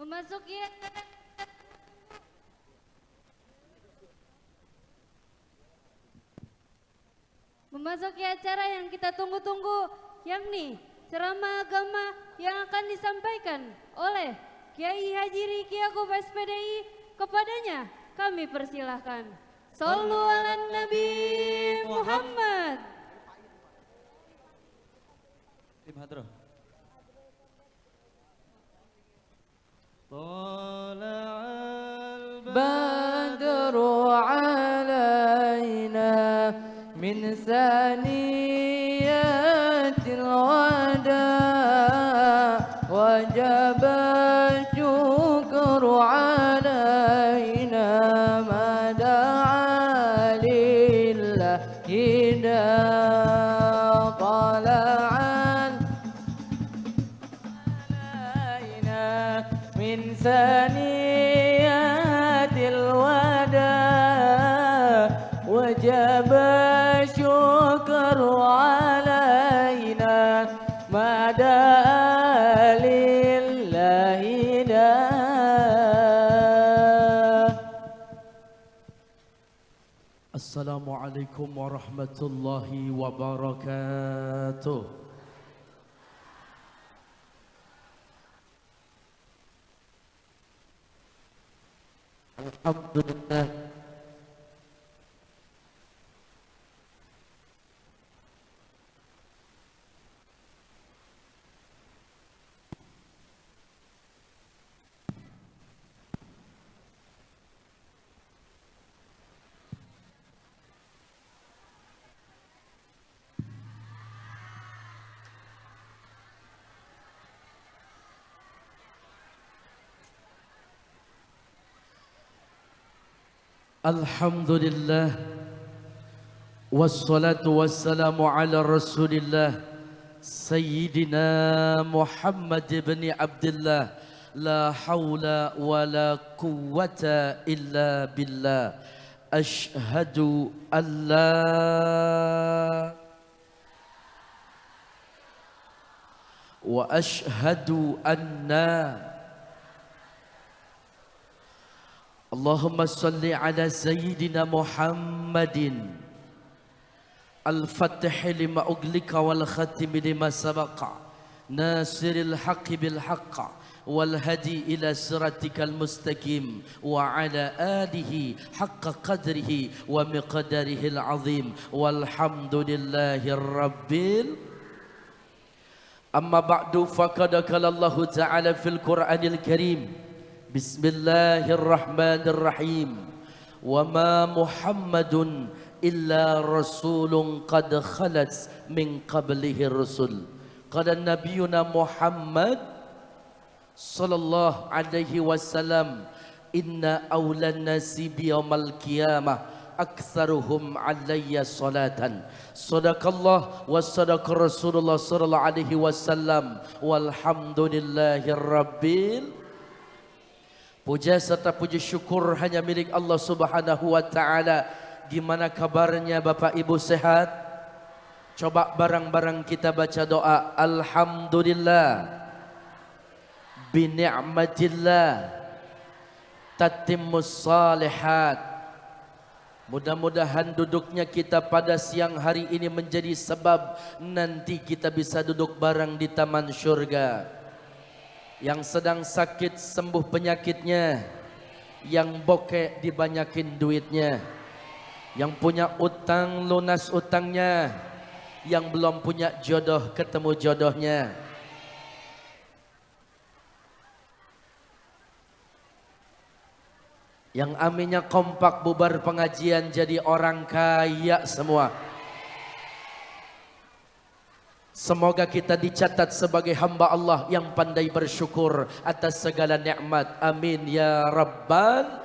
Memasuki acara yang kita tunggu-tunggu, yakni ceramah agama yang akan disampaikan oleh Kiai Haji Riki Yaakob SPDI. Kepadanya kami persilahkan. Shallu ala Nabi Muhammad. Tim Hadroh. Tala'al badru alaina min saniyatil wada wajaba syukru alaina mada'a lillahi tala'al alaina min saniyatil wada wajaba syukru alaina mada'a lillahi Assalamualaikum warahmatullahi wabarakatuh. Alhamdulillah. Alhamdulillah. Wassalatu wassalamu ala rasulillah Sayyidina Muhammad ibn Abdullah. La hawla wa la quwwata illa billah. Ashhadu an la wa ashhadu anna Allahumma salli ala Sayyidina Muhammadin Al-Fatih lima uglika wal khatimi lima sabaqa Nasiril haqqi bil haqqa wal hadi ila siratikal mustaqim wa ala alihi haqqa qadrihi wa miqdarihil azim walhamdulillahi rabbil amma ba'du faqad qala Allah ta'ala fil Qur'anil Karim Bismillahirrahmanirrahim. Wa ma Muhammadun illa rasulun qad khalat min qablihi rusul. Qala nabiyuna Muhammad sallallahu alaihi wasallam inna awlan nasi biyaumal qiyamah aktsaruhum alayya salatan. Sadaqallah wa sadaqa Rasulullah sallallahu alaihi wasallam walhamdulillahi rabbil. Puja serta puji syukur hanya milik Allah Subhanahu wa taala. Gimana kabarnya Bapak Ibu sehat? Coba bareng-bareng kita baca doa. Alhamdulillah bi ni'matillah tatimmus salihat. Mudah-mudahan duduknya kita pada siang hari ini menjadi sebab nanti kita bisa duduk bareng di taman syurga. Yang sedang sakit sembuh penyakitnya, yang bokeh dibanyakin duitnya, yang punya utang lunas utangnya, yang belum punya jodoh ketemu jodohnya. Yang aminnya kompak bubar pengajian jadi orang kaya semua. Semoga kita dicatat sebagai hamba Allah yang pandai bersyukur atas segala nikmat. Amin ya Rabbal.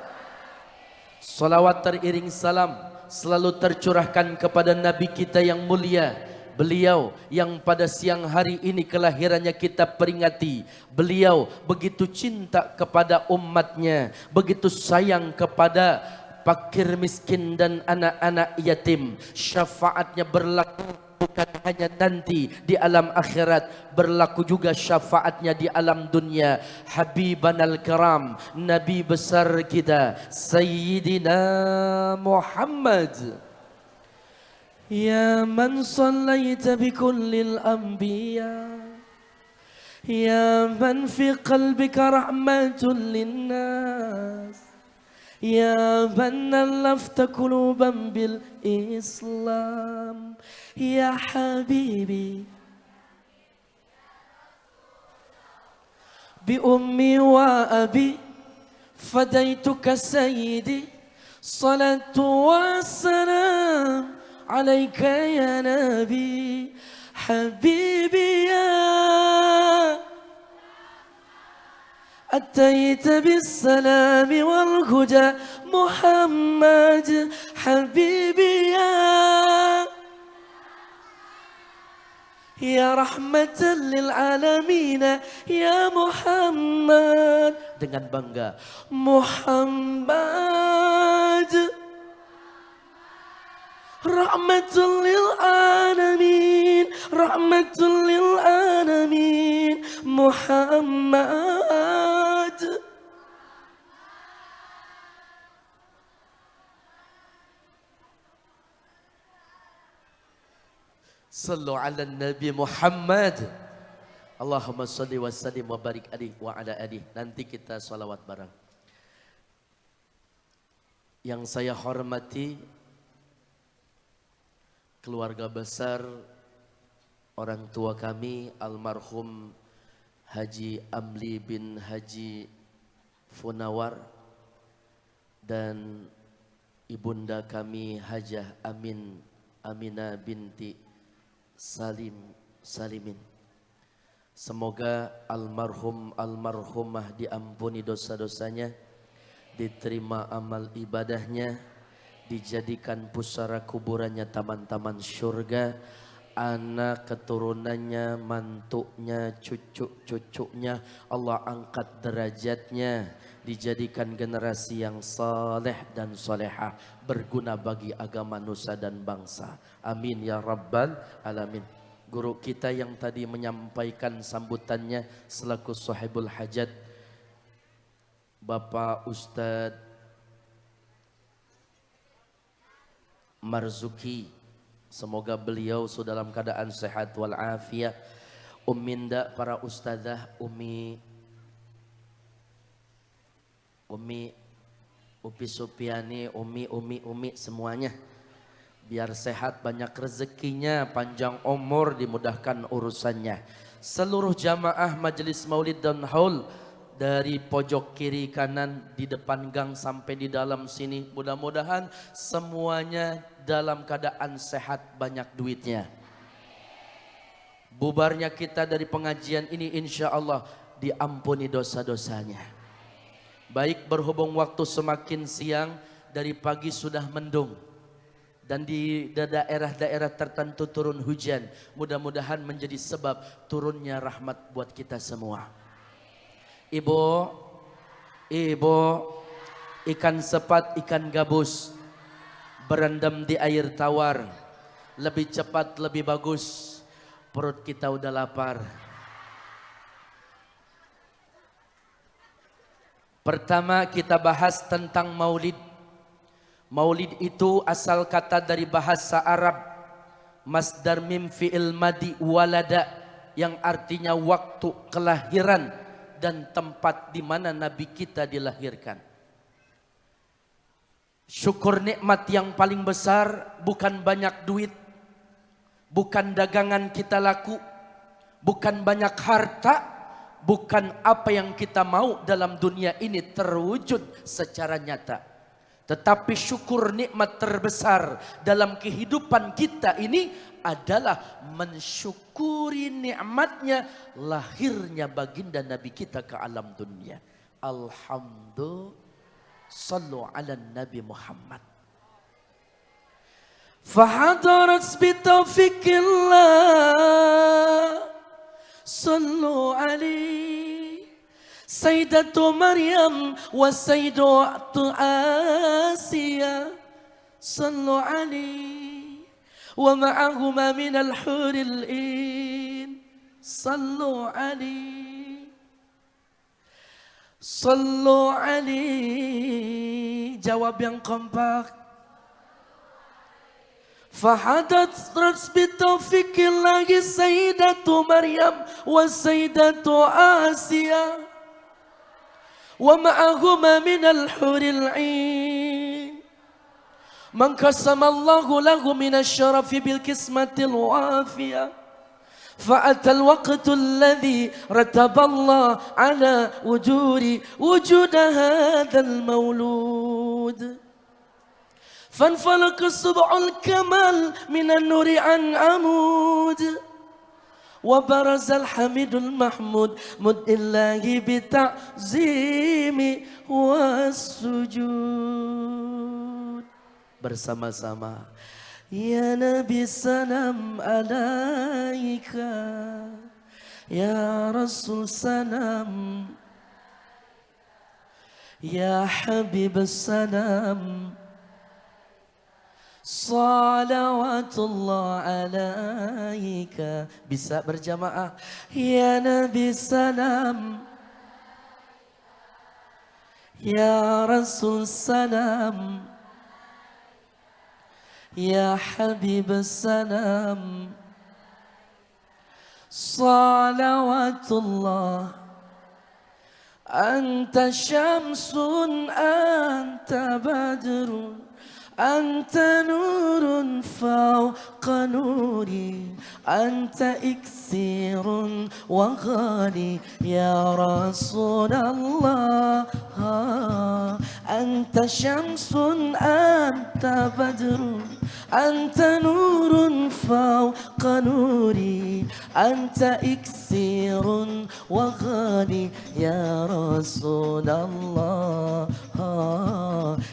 Salawat teriring salam selalu tercurahkan kepada Nabi kita yang mulia. Beliau yang pada siang hari ini kelahirannya kita peringati. Beliau begitu cinta kepada umatnya, begitu sayang kepada fakir miskin dan anak-anak yatim. Syafaatnya berlaku bukan hanya nanti di alam akhirat, berlaku juga syafaatnya di alam dunia. Habibanal karam, Nabi besar kita Sayyidina Muhammad. Ya man sallaita bi kullil anbiya, ya man fi qalbika rahmatun linnas, ya man alafta quluban bil Islam, ya habibi bi ummi wa abi fadaituka sayyidi, salatu wassalam alaika ya nabi habibi ya أتيت بالسلام والهدى محمد حبيبي يا رحمة للعالمين يا محمد. Dengan bangga, Muhammad rahmatul lil alamin, rahmatul lil alamin, Muhammad. Sallu ala Nabi Muhammad. Allahumma salli wa sallim wa barik alaihi wa ala alihi. Nanti kita salawat bareng. Yang saya hormati keluarga besar orang tua kami almarhum Haji Amli bin Haji Funawar dan ibunda kami Hajah Aminah binti Salimin. Semoga almarhumah diampuni dosa-dosanya, diterima amal ibadahnya, dijadikan pusara kuburannya taman-taman syurga, anak keturunannya, mantuknya, cucu-cucunya Allah angkat derajatnya, dijadikan generasi yang saleh dan salehah, berguna bagi agama nusa dan bangsa. Amin ya rabbal alamin. Guru kita yang tadi menyampaikan sambutannya selaku sahibul hajat, Bapak Ustadz Marzuki, semoga beliau sudah dalam keadaan sehat walafiat. Uminda, para ustadzah, Umi Upi Supiani, Umi semuanya biar sehat, banyak rezekinya, panjang umur, dimudahkan urusannya. Seluruh jamaah majelis maulid dan haul dari pojok kiri kanan, di depan gang sampai di dalam sini, mudah-mudahan semuanya dalam keadaan sehat, banyak duitnya. Bubarnya kita dari pengajian ini insya Allah diampuni dosa-dosanya. Baik berhubung waktu semakin siang, dari pagi sudah mendung, dan di daerah-daerah tertentu turun hujan. Mudah-mudahan menjadi sebab turunnya rahmat buat kita semua. Ibu, ikan sepat, ikan gabus berendam di air tawar, lebih cepat, lebih bagus. Perut kita udah lapar. Pertama kita bahas tentang maulid. Maulid itu asal kata dari bahasa Arab, masdar mim fi'il madi walada, yang artinya waktu kelahiran dan tempat di mana Nabi kita dilahirkan. Syukur nikmat yang paling besar bukan banyak duit, bukan dagangan kita laku, bukan banyak harta, bukan apa yang kita mau dalam dunia ini terwujud secara nyata. Tetapi syukur nikmat terbesar dalam kehidupan kita ini adalah mensyukuri nikmatnya lahirnya baginda Nabi kita ke alam dunia. Alhamdulillah, sallu ala Nabi Muhammad. Fahadarat bitaufiqillah, sallu alaihi Sayyidatu Maryam wa Sayyidatu Asiyah, sallu alaihi wa ma'ahuma minal huril in. Sallu alaihi, sallu alaihi. Jawab yang kompak. Fahadat rasbi taufiqillahi sayyidatu Maryam wa sayyidatu Asia wa ma'ahuma minal huril ain. Man qasamallahu lahu minasy syarafi bil qismatil wafiyah. فأتى الوقت الذي رتب الله على وجود هذا المولود. فانفلق الصبع الكمال من النور عن عمود. وبرز الحميد المحمود مد الله بتعظيم والسجود. Bersama-sama. Ya Nabi salam alaika, Ya Rasul salam, Ya Habib salam, salawatullah alaika. Bisa berjamaah. Ya Nabi salam, Ya Rasul salam, Ya Habib salam, salawatullah. Anta syamsun, anta badrun, anta nurun fawqa nuri, anta iksirun wa ghali. Ya Rasulullah, anta syamsun, anta badrun, anta nurun fawqa nuri, anta iksirun wa ghali. Ya Rasulullah,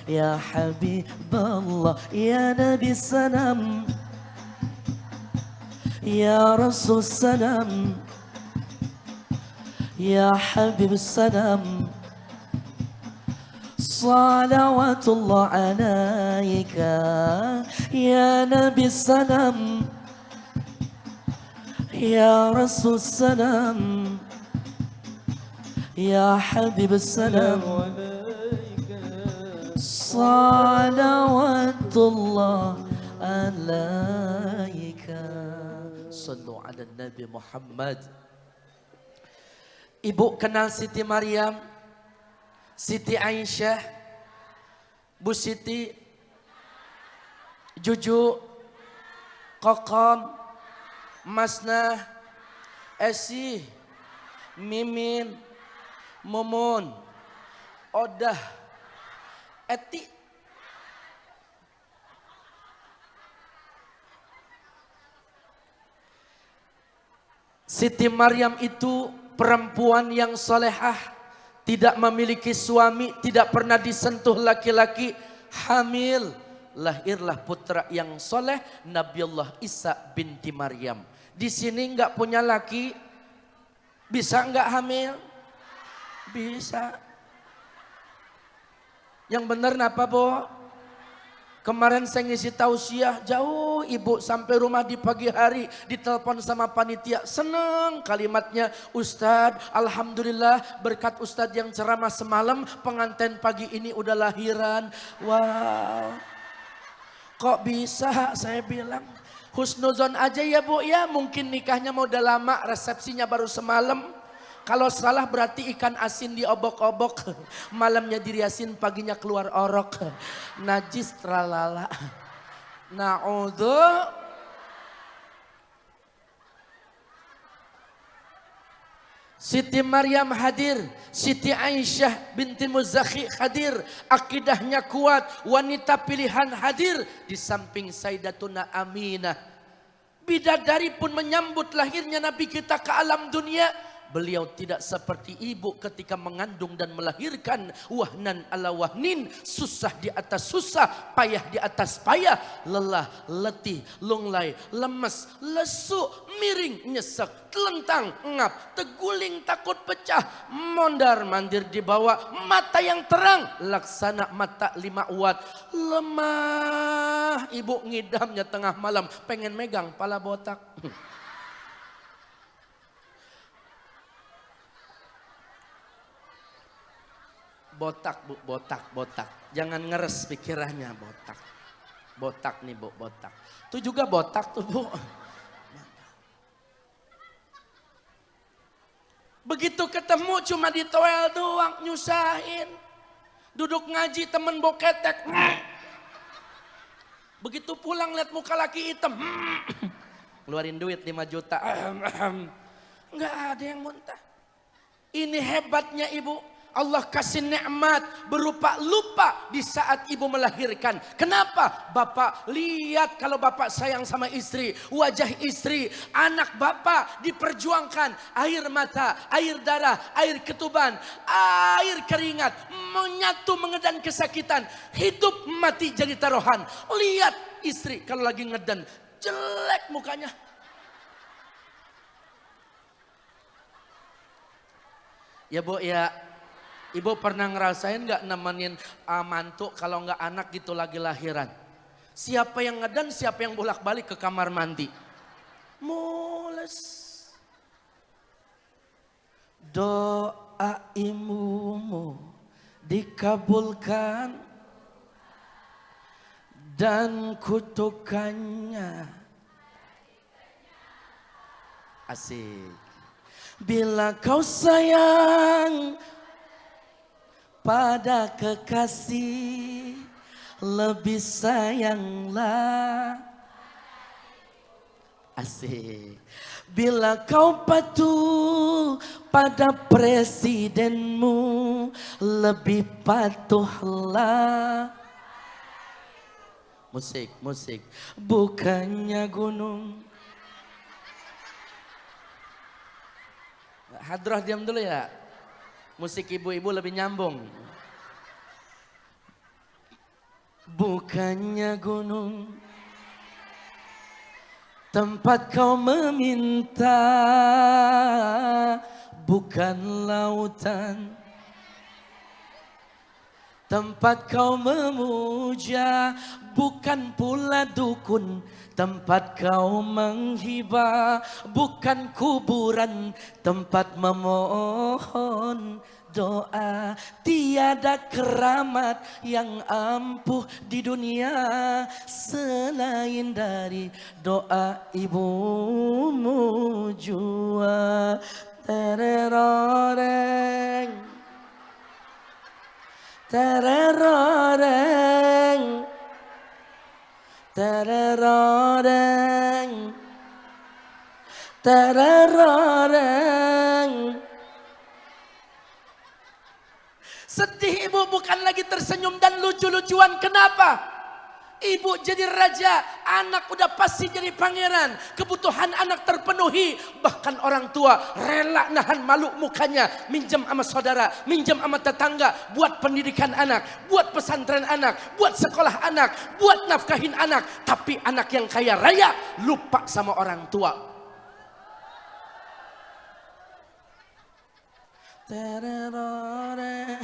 ya Habiballah, ya Nabi salam, ya Rasul salam, ya Habib salam, salawatullah alaika. Ya Nabi salam, ya Rasul salam, ya Habib salam, salawatullah alaika. Sallu ala Nabi Muhammad. Ibu kenal Siti Maryam, Siti Aisyah, Bu Siti, Juju, Kokom, Masnah, Esi, Mimin, Mumun, Odah, Eti. Siti Maryam itu perempuan yang solehah, tidak memiliki suami, tidak pernah disentuh laki-laki, hamil. Lahirlah putra yang soleh, Nabiullah Isa binti Maryam. Di sini enggak punya laki, bisa enggak hamil? Bisa. Yang benar napa, Bo? Kemarin saya ngisi tausiah, jauh ibu sampai rumah di pagi hari, ditelepon sama panitia, seneng kalimatnya, Ustadz, alhamdulillah berkat Ustadz yang ceramah semalam, pengantin pagi ini udah lahiran. Wow, kok bisa? Saya bilang, husnuzon aja ya Bu ya, mungkin nikahnya mau udah lama, resepsinya baru semalam. Kalau salah berarti ikan asin diobok-obok, malamnya diriasin, paginya keluar orok. Najis tralala. Na'udhu. Siti Maryam hadir, Siti Aisyah binti Muzakhi hadir, akidahnya kuat, wanita pilihan hadir di samping Sayyidatuna Aminah. Bidadari pun menyambut lahirnya Nabi kita ke alam dunia. Beliau tidak seperti ibu ketika mengandung dan melahirkan. Wahnan ala wahnin, susah di atas susah, payah di atas payah, lelah, letih, lunglai, lemes, lesu, miring, nyesek, telentang, ngap, teguling, takut pecah, mondar mandir dibawa, mata yang terang, laksana mata 5 watt, lemah, ibu ngidamnya tengah malam, pengen megang pala botak. Botak bu, botak. Jangan ngeres pikirannya botak. Botak nih bu, botak. Itu juga botak tuh bu. Begitu ketemu cuma ditoel doang, nyusahin. Duduk ngaji temen boketek. Begitu pulang lihat muka laki hitam. Keluarin duit 5 juta. Enggak ada yang muntah. Ini hebatnya ibu. Allah kasih nikmat berupa lupa di saat ibu melahirkan. Kenapa? Bapak lihat kalau bapak sayang sama istri, wajah istri, anak bapak diperjuangkan, air mata, air darah, air ketuban, air keringat, menyatu mengedan kesakitan, hidup mati jadi taruhan. Lihat istri kalau lagi ngedan, jelek mukanya. Ya bu ya. Ibu pernah ngerasain gak nemenin mantu kalau gak anak gitu lagi lahiran? Siapa yang ngedan, siapa yang bolak-balik ke kamar mandi? Mules. Doa ibumu dikabulkan dan kutukannya. Asik. Bila kau sayang pada kekasih, lebih sayanglah. Asik. Bila kau patuh pada presidenmu, lebih patuhlah. Musik. Bukannya gunung. Hadroh diam dulu ya. Musik ibu-ibu lebih nyambung. Bukannya gunung tempat kau meminta, bukan lautan tempat kau memuja, bukan pula dukun tempat kau menghibah, bukan kuburan tempat memohon doa. Tiada keramat yang ampuh di dunia selain dari doa ibumu jua. Tereroreng, tereroreng, tereroreng, tereroreng. Sedih ibu bukan lagi tersenyum dan lucu-lucuan. Kenapa? Ibu jadi raja, anak udah pasti jadi pangeran. Kebutuhan anak terpenuhi. Bahkan orang tua rela nahan malu mukanya. Minjem sama saudara, minjem sama tetangga. Buat pendidikan anak, buat pesantren anak, buat sekolah anak, buat nafkahin anak. Tapi anak yang kaya raya lupa sama orang tua. Tereroreng,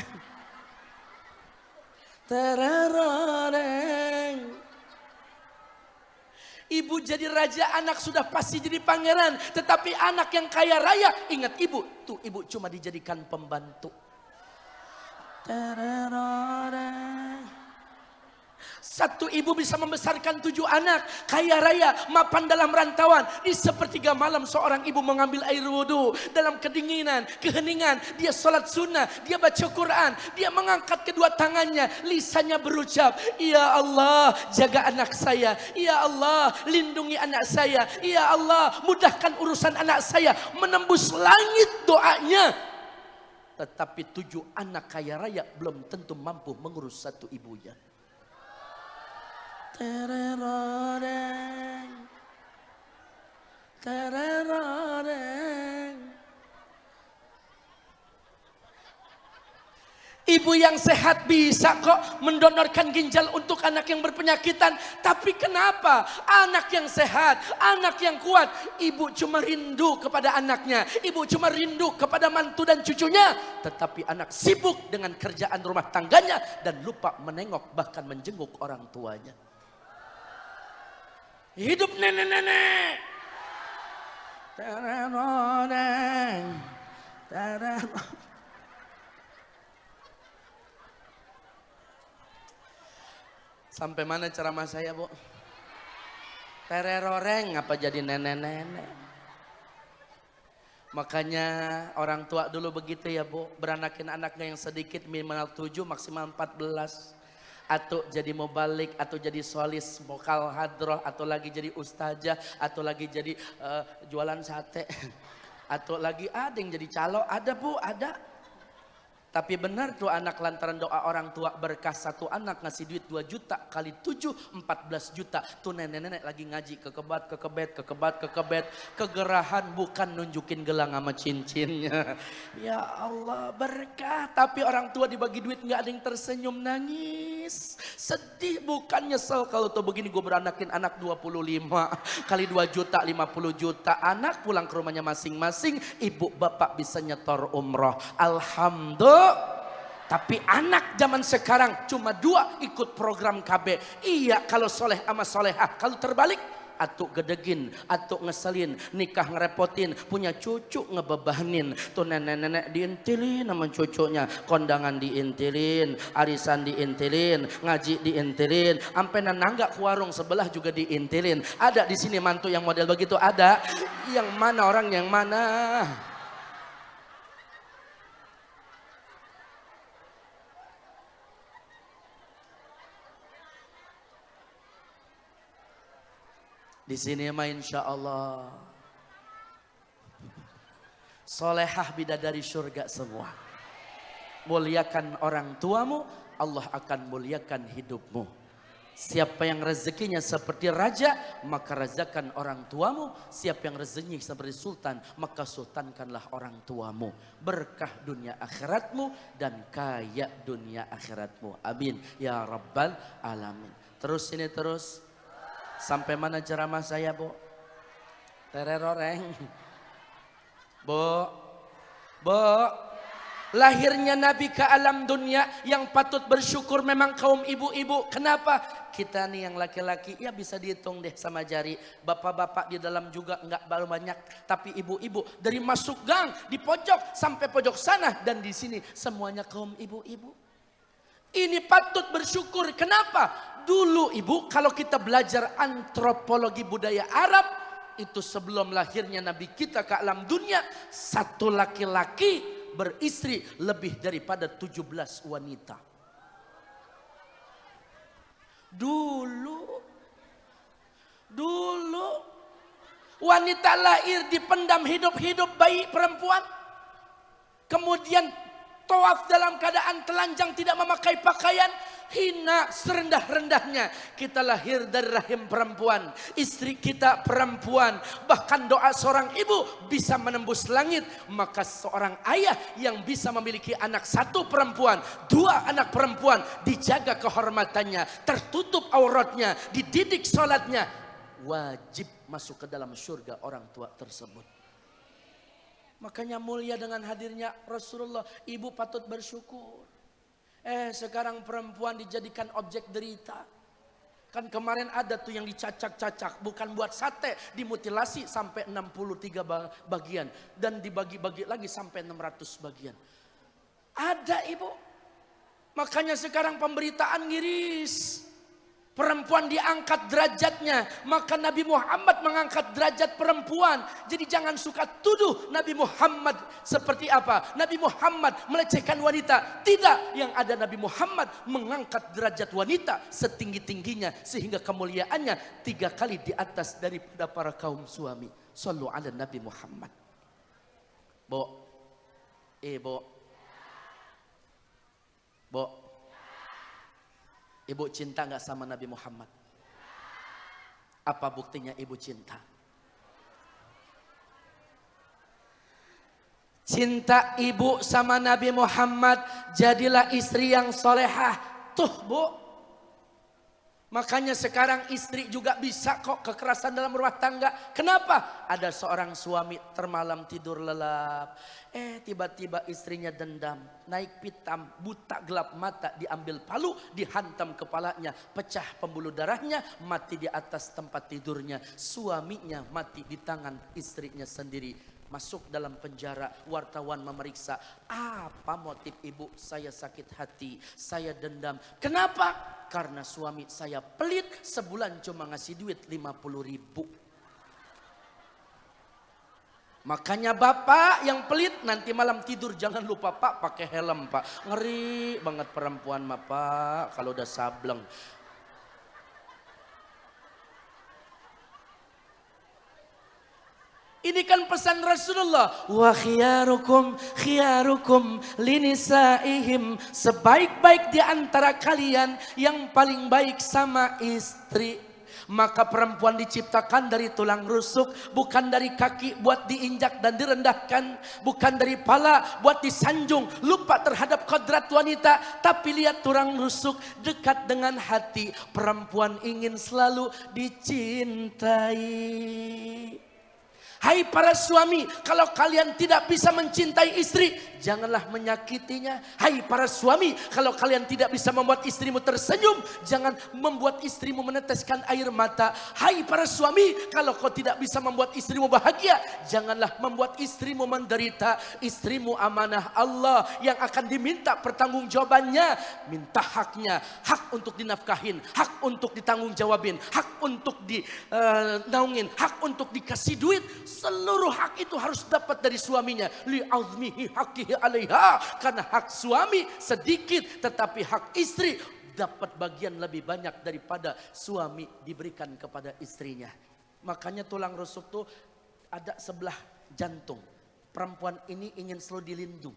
tereroreng. Ibu jadi raja, anak sudah pasti jadi pangeran. Tetapi anak yang kaya raya, ingat ibu, tuh ibu cuma dijadikan pembantu. Tereroreng. Satu ibu bisa membesarkan 7 anak, kaya raya, mapan dalam rantauan. Di sepertiga malam seorang ibu mengambil air wudhu. Dalam kedinginan, keheningan, dia sholat sunnah, dia baca Quran. Dia mengangkat kedua tangannya, lisannya berucap, Ya Allah, jaga anak saya. Ya Allah, lindungi anak saya. Ya Allah, mudahkan urusan anak saya. Menembus langit doanya. Tetapi 7 anak kaya raya belum tentu mampu mengurus satu ibunya. Tereroreng, tereroreng. Ibu yang sehat bisa kok mendonorkan ginjal untuk anak yang berpenyakitan. Tapi kenapa anak yang sehat, anak yang kuat, ibu cuma rindu kepada anaknya, ibu cuma rindu kepada mantu dan cucunya, tetapi anak sibuk dengan kerjaan rumah tangganya dan lupa menengok bahkan menjenguk orang tuanya. Hidup nenek-nenek. Sampai mana ceramah saya, Bu? Tereroreng apa jadi nenek-nenek? Makanya orang tua dulu begitu ya, Bu. Beranakin anaknya yang sedikit minimal 7 maksimal 14. Atau jadi mubalik, atau jadi solis, vokal hadroh, atau lagi jadi ustazah, atau lagi jadi jualan sate. Atau lagi ada yang jadi calo, ada Bu, ada. Tapi benar tuh anak lantaran doa orang tua berkah satu anak ngasih duit 2 juta kali 7 14 juta. Tuh nenek-nenek lagi ngaji kekebat kegerahan bukan nunjukin gelang sama cincinnya. Ya Allah berkah, tapi orang tua dibagi duit nggak ada yang tersenyum, nangis. Sedih bukan nyesel. Kalau tuh begini gue beranakin anak 25 kali 2 juta 50 juta. Anak pulang ke rumahnya masing-masing, ibu bapak bisa nyetor umroh. Alhamdulillah. Tapi anak zaman sekarang cuma 2 ikut program KB. Iya kalau soleh sama solehah. Kalau terbalik, atuk gedegin, atuk ngeselin, nikah ngerepotin, punya cucu ngebebanin. Tuh nenek-nenek diintilin sama cucunya, kondangan diintilin, arisan diintilin, ngaji diintilin, sampai nanangga ke warung sebelah juga diintilin. Ada di sini mantu yang model begitu? Ada. Yang mana orang yang mana? Di sini mah insya Allah solehah bidadari surga semua. Muliakan orang tuamu, Allah akan muliakan hidupmu. Siapa yang rezekinya seperti raja, maka razakan orang tuamu. Siapa yang rezekinya seperti sultan, maka sultankanlah orang tuamu. Berkah dunia akhiratmu dan kaya dunia akhiratmu. Amin ya rabbal alamin. Terus ini terus. Sampai mana ceramah saya, Bu? Tereroreng. Bu. Lahirnya Nabi ke alam dunia yang patut bersyukur memang kaum ibu-ibu. Kenapa? Kita nih yang laki-laki ya bisa dihitung deh sama jari. Bapak-bapak di dalam juga enggak baru banyak. Tapi ibu-ibu dari masuk gang di pojok sampai pojok sana. Dan di sini semuanya kaum ibu-ibu. Ini patut bersyukur. Kenapa? Dulu ibu kalau kita belajar antropologi budaya Arab. Itu sebelum lahirnya Nabi kita ke alam dunia. Satu laki-laki beristri lebih daripada 17 wanita. Dulu wanita lahir dipendam hidup-hidup bayi perempuan. Kemudian tawaf dalam keadaan telanjang tidak memakai pakaian. Hina serendah-rendahnya. Kita lahir dari rahim perempuan. Istri kita perempuan. Bahkan doa seorang ibu bisa menembus langit. Maka seorang ayah yang bisa memiliki anak 1 perempuan, 2 anak perempuan, dijaga kehormatannya, tertutup auratnya, dididik sholatnya, wajib masuk ke dalam surga orang tua tersebut. Makanya mulia dengan hadirnya Rasulullah. Ibu patut bersyukur. Sekarang perempuan dijadikan objek derita. Kan kemarin ada tuh yang dicacak-cacak. Bukan buat sate, dimutilasi sampai 63 bagian. Dan dibagi-bagi lagi sampai 600 bagian. Ada ibu. Makanya sekarang pemberitaan ngiris. Perempuan diangkat derajatnya. Maka Nabi Muhammad mengangkat derajat perempuan. Jadi jangan suka tuduh Nabi Muhammad seperti apa. Nabi Muhammad melecehkan wanita. Tidak. Yang ada Nabi Muhammad mengangkat derajat wanita setinggi-tingginya. Sehingga kemuliaannya 3 kali di atas daripada para kaum suami. Sallu ala Nabi Muhammad. Bo. Ibu cinta gak sama Nabi Muhammad? Apa buktinya ibu cinta? Cinta ibu sama Nabi Muhammad, jadilah istri yang solehah. Tuh bu. Makanya sekarang istri juga bisa kok kekerasan dalam rumah tangga. Kenapa? Ada seorang suami termalam tidur lelap. Tiba-tiba istrinya dendam. Naik pitam, buta gelap mata, diambil palu, dihantam kepalanya. Pecah pembuluh darahnya, mati di atas tempat tidurnya. Suaminya mati di tangan istrinya sendiri. Masuk dalam penjara, wartawan memeriksa. Apa motif ibu? Saya sakit hati, saya dendam. Kenapa? Karena suami saya pelit, sebulan cuma ngasih duit 50.000. Makanya bapak yang pelit nanti malam tidur jangan lupa pak pakai helm pak. Ngeri banget perempuan mah pak kalau udah sableng. Ini kan pesan Rasulullah. Wa khiyarukum linisaihim. Sebaik-baik di antara kalian yang paling baik sama istri. Maka perempuan diciptakan dari tulang rusuk, bukan dari kaki buat diinjak dan direndahkan, bukan dari pala buat disanjung, lupa terhadap kodrat wanita. Tapi lihat tulang rusuk dekat dengan hati. Perempuan ingin selalu dicintai. Hai para suami, kalau kalian tidak bisa mencintai istri, janganlah menyakitinya. Hai para suami, kalau kalian tidak bisa membuat istrimu tersenyum, jangan membuat istrimu meneteskan air mata. Hai para suami, kalau kau tidak bisa membuat istrimu bahagia, janganlah membuat istrimu menderita. Istrimu amanah Allah yang akan diminta pertanggungjawabannya. Minta haknya, hak untuk dinafkahin, hak untuk ditanggung jawabin, hak untuk dinaungin, hak untuk dikasih duit. Seluruh hak itu harus dapat dari suaminya. Li'azmihi haqqihi 'alaiha. Karena hak suami sedikit, tetapi hak istri dapat bagian lebih banyak daripada suami diberikan kepada istrinya. Makanya tulang rusuk tuh ada sebelah jantung. Perempuan ini ingin selalu dilindung.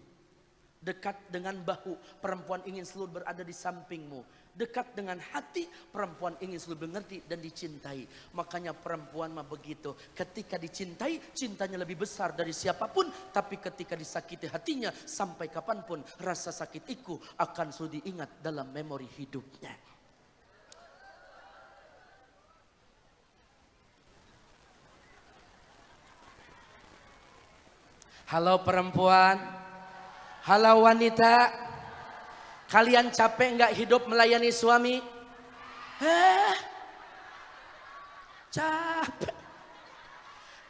Dekat dengan bahu, perempuan ingin selalu berada di sampingmu. Dekat dengan hati, perempuan ingin selalu mengerti dan dicintai. Makanya perempuan mah begitu. Ketika dicintai, cintanya lebih besar dari siapapun. Tapi ketika disakiti hatinya, sampai kapanpun rasa sakit itu akan selalu diingat dalam memori hidupnya. Halo perempuan, halo wanita. Kalian capek nggak hidup melayani suami? Capek.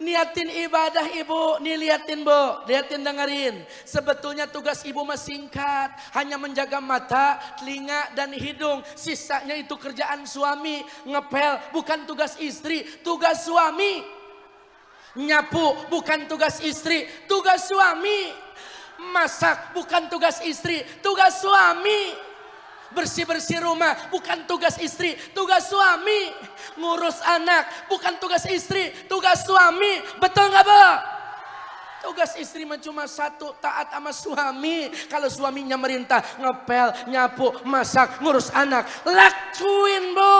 Niatin ibadah ibu, nih liatin bu, liatin dengerin. Sebetulnya tugas ibu mah singkat, hanya menjaga mata, telinga dan hidung. Sisanya itu kerjaan suami. Ngepel bukan tugas istri, tugas suami. Nyapu bukan tugas istri, tugas suami. Masak bukan tugas istri, tugas suami. Bersih-bersih rumah bukan tugas istri, tugas suami. Ngurus anak bukan tugas istri, tugas suami. Betul gak bu? Tugas istri mah cuma satu, taat sama suami. Kalau suaminya merintah ngepel, nyapu, masak, ngurus anak, lakuin bu.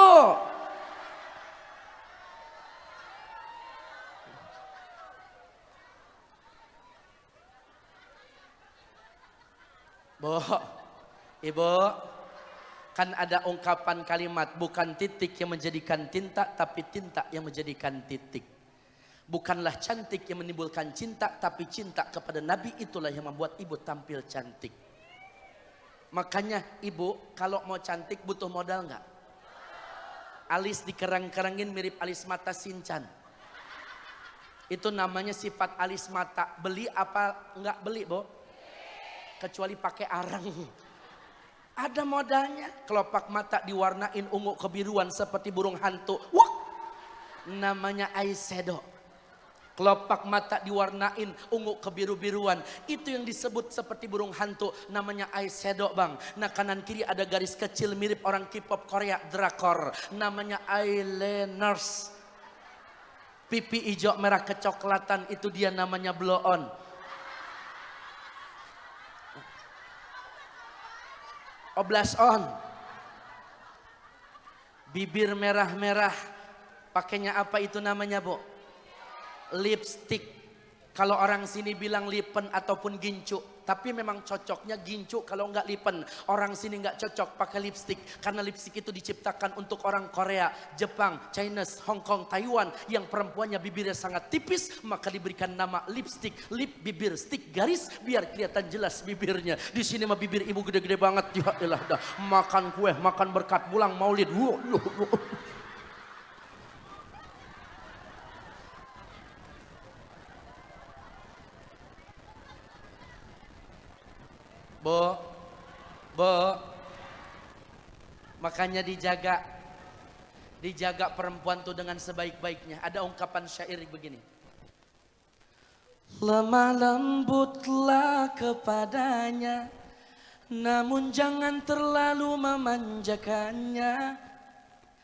Bu, ibu, kan ada ungkapan kalimat bukan titik yang menjadikan tinta, tapi tinta yang menjadikan titik. Bukanlah cantik yang menimbulkan cinta, tapi cinta kepada Nabi itulah yang membuat ibu tampil cantik. Makanya ibu kalau mau cantik butuh modal nggak? Alis dikerang-kerangin mirip alis mata Shinchan. Itu namanya sifat alis mata. Beli apa nggak beli, bu? Kecuali pakai arang. Ada modalnya. Kelopak mata diwarnain ungu kebiruan seperti burung hantu. Wah, namanya eyeshadow. Kelopak mata diwarnain ungu kebiru-biruan. Itu yang disebut seperti burung hantu. Namanya eyeshadow bang. Nah kanan kiri ada garis kecil mirip orang K-pop Korea drakor. Namanya eyeliners. Pipi hijau merah kecoklatan itu dia namanya blow on. Blush on. Bibir merah-merah. Pakainya apa itu namanya bu? Lipstick. Kalau orang sini bilang lipen ataupun gincu, tapi memang cocoknya gincu kalau enggak lipen. Orang sini enggak cocok pakai lipstik, karena lipstik itu diciptakan untuk orang Korea, Jepang, Chinese, Hong Kong, Taiwan yang perempuannya bibirnya sangat tipis, maka diberikan nama lipstik, lip bibir, stick garis biar kelihatan jelas bibirnya. Di sini mah bibir ibu gede-gede banget, ya elah dah. Makan kue, makan berkat, pulang maulid. Bo, makanya dijaga perempuan tuh dengan sebaik-baiknya. Ada ungkapan syair begini. Lemah lembutlah kepadanya, namun jangan terlalu memanjakannya.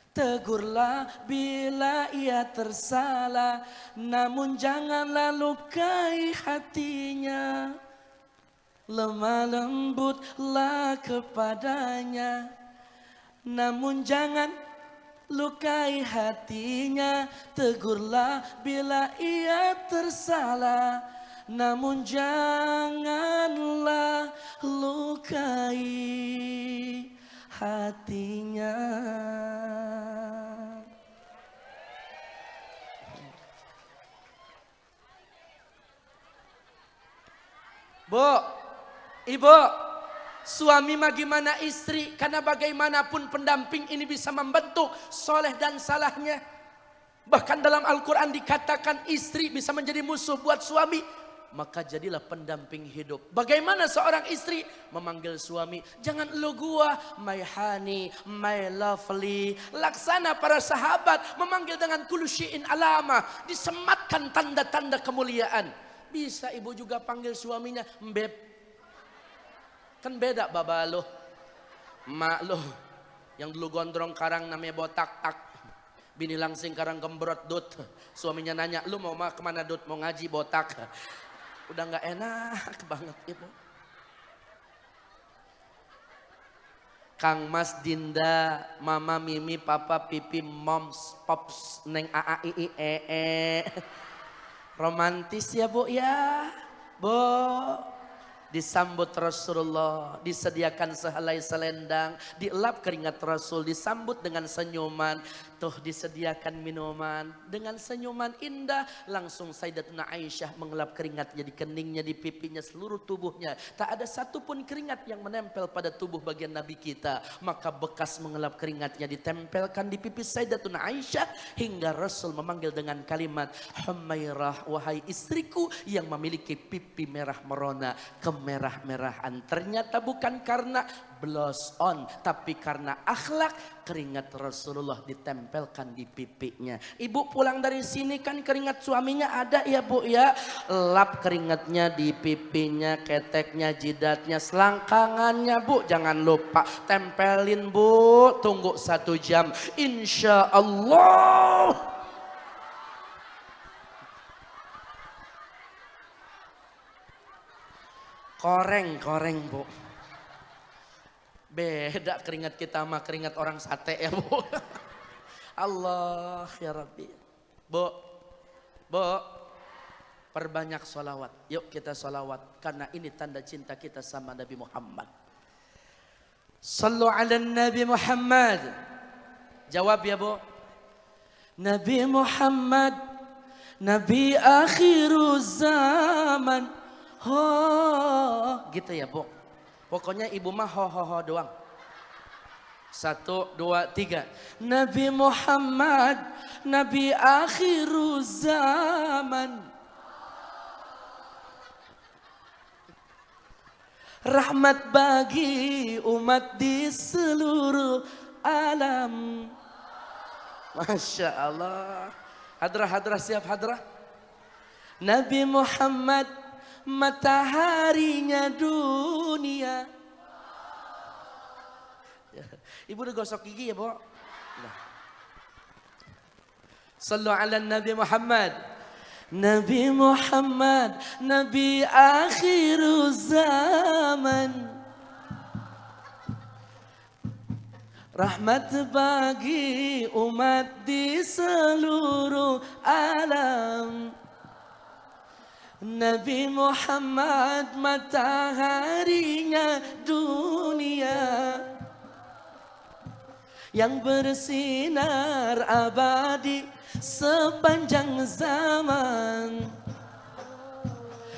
Tegurlah bila ia tersalah, namun janganlah lukai hatinya. Lemah lembutlah kepadanya, namun jangan lukai hatinya. Tegurlah bila ia tersalah, namun janganlah lukai hatinya. Bu, Ibu, suami mah gimana istri? Karena bagaimanapun pendamping ini bisa membentuk soleh dan salahnya. Bahkan dalam Al-Quran dikatakan istri bisa menjadi musuh buat suami. Maka jadilah pendamping hidup. Bagaimana seorang istri memanggil suami? Jangan lu gua, my honey, my lovely. Laksana para sahabat memanggil dengan kullu syai'in alama. Disematkan tanda-tanda kemuliaan. Bisa ibu juga panggil suaminya mbeb. Kan beda baba lo, mak lo yang dulu gondrong karang namanya botak tak, bini langsing karang gembrot dut. Suaminya nanya, lu mau kemana dut? Mau ngaji botak. Udah nggak enak banget ibu. Kang Mas Dinda, Mama Mimi, Papa Pipi, Moms, Pops, Neng Aa Ii romantis ya bu ya, bu. Disambut Rasulullah, disediakan sehelai selendang, dielap keringat Rasul, disambut dengan senyuman, tuh disediakan minuman dengan senyuman indah. Langsung Sayyidatuna Aisyah mengelap keringatnya di keningnya, di pipinya, seluruh tubuhnya. Tak ada satupun keringat yang menempel pada tubuh bagian Nabi kita. Maka bekas mengelap keringatnya ditempelkan di pipi Sayyidatuna Aisyah hingga Rasul memanggil dengan kalimat, Humairah, wahai istriku yang memiliki pipi merah merona, kemerah-merahan. Ternyata bukan karena blush on, tapi karena akhlak. Keringat Rasulullah ditempelkan di pipinya. Ibu pulang dari sini kan keringat suaminya ada ya bu ya. Lap keringatnya di pipinya, keteknya, jidatnya, selangkangannya bu. Jangan lupa tempelin bu. Tunggu 1 jam. Insya Allah. Koreng bu. Beda keringat kita sama keringat orang sate ya bu. Allah ya Rabbi. Bu, perbanyak sholawat. Yuk kita sholawat. Karena ini tanda cinta kita sama Nabi Muhammad. Sallu ala Nabi Muhammad. Jawab ya bu. Nabi Muhammad, Nabi akhiru zaman. Ho, gitu ya bu. Pokoknya ibu mah ho doang. 1, 2, 3. Nabi Muhammad, Nabi akhiru zaman. Rahmat bagi umat di seluruh alam. Masya Allah. Hadrah siap hadrah. Nabi Muhammad, mataharinya dunia. Ibu udah gosok gigi ya bu. Sallu ala Nabi Muhammad. Nabi Muhammad, Nabi akhiru zaman. Rahmat bagi umat di seluruh alam. Nabi Muhammad mataharinya dunia yang bersinar abadi sepanjang zaman.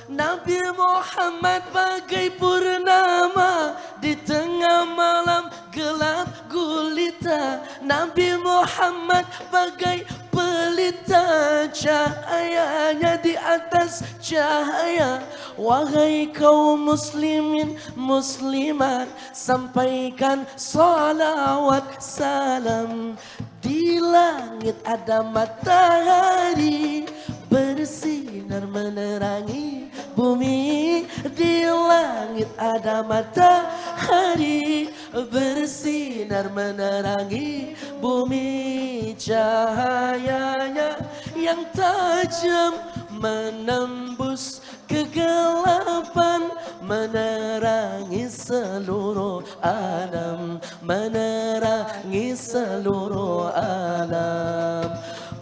Nabi Muhammad bagai purnama di tengah malam gelap gulita. Nabi Muhammad bagai pelita, cahayanya di atas cahaya. Wahai kaum muslimin muslimat, sampaikan salawat salam. Di langit ada matahari bersinar menerangi bumi. Di langit ada matahari bersinar menerangi bumi. Cahayanya yang tajam menembus kegelapan, menerangi seluruh alam, menerangi seluruh alam.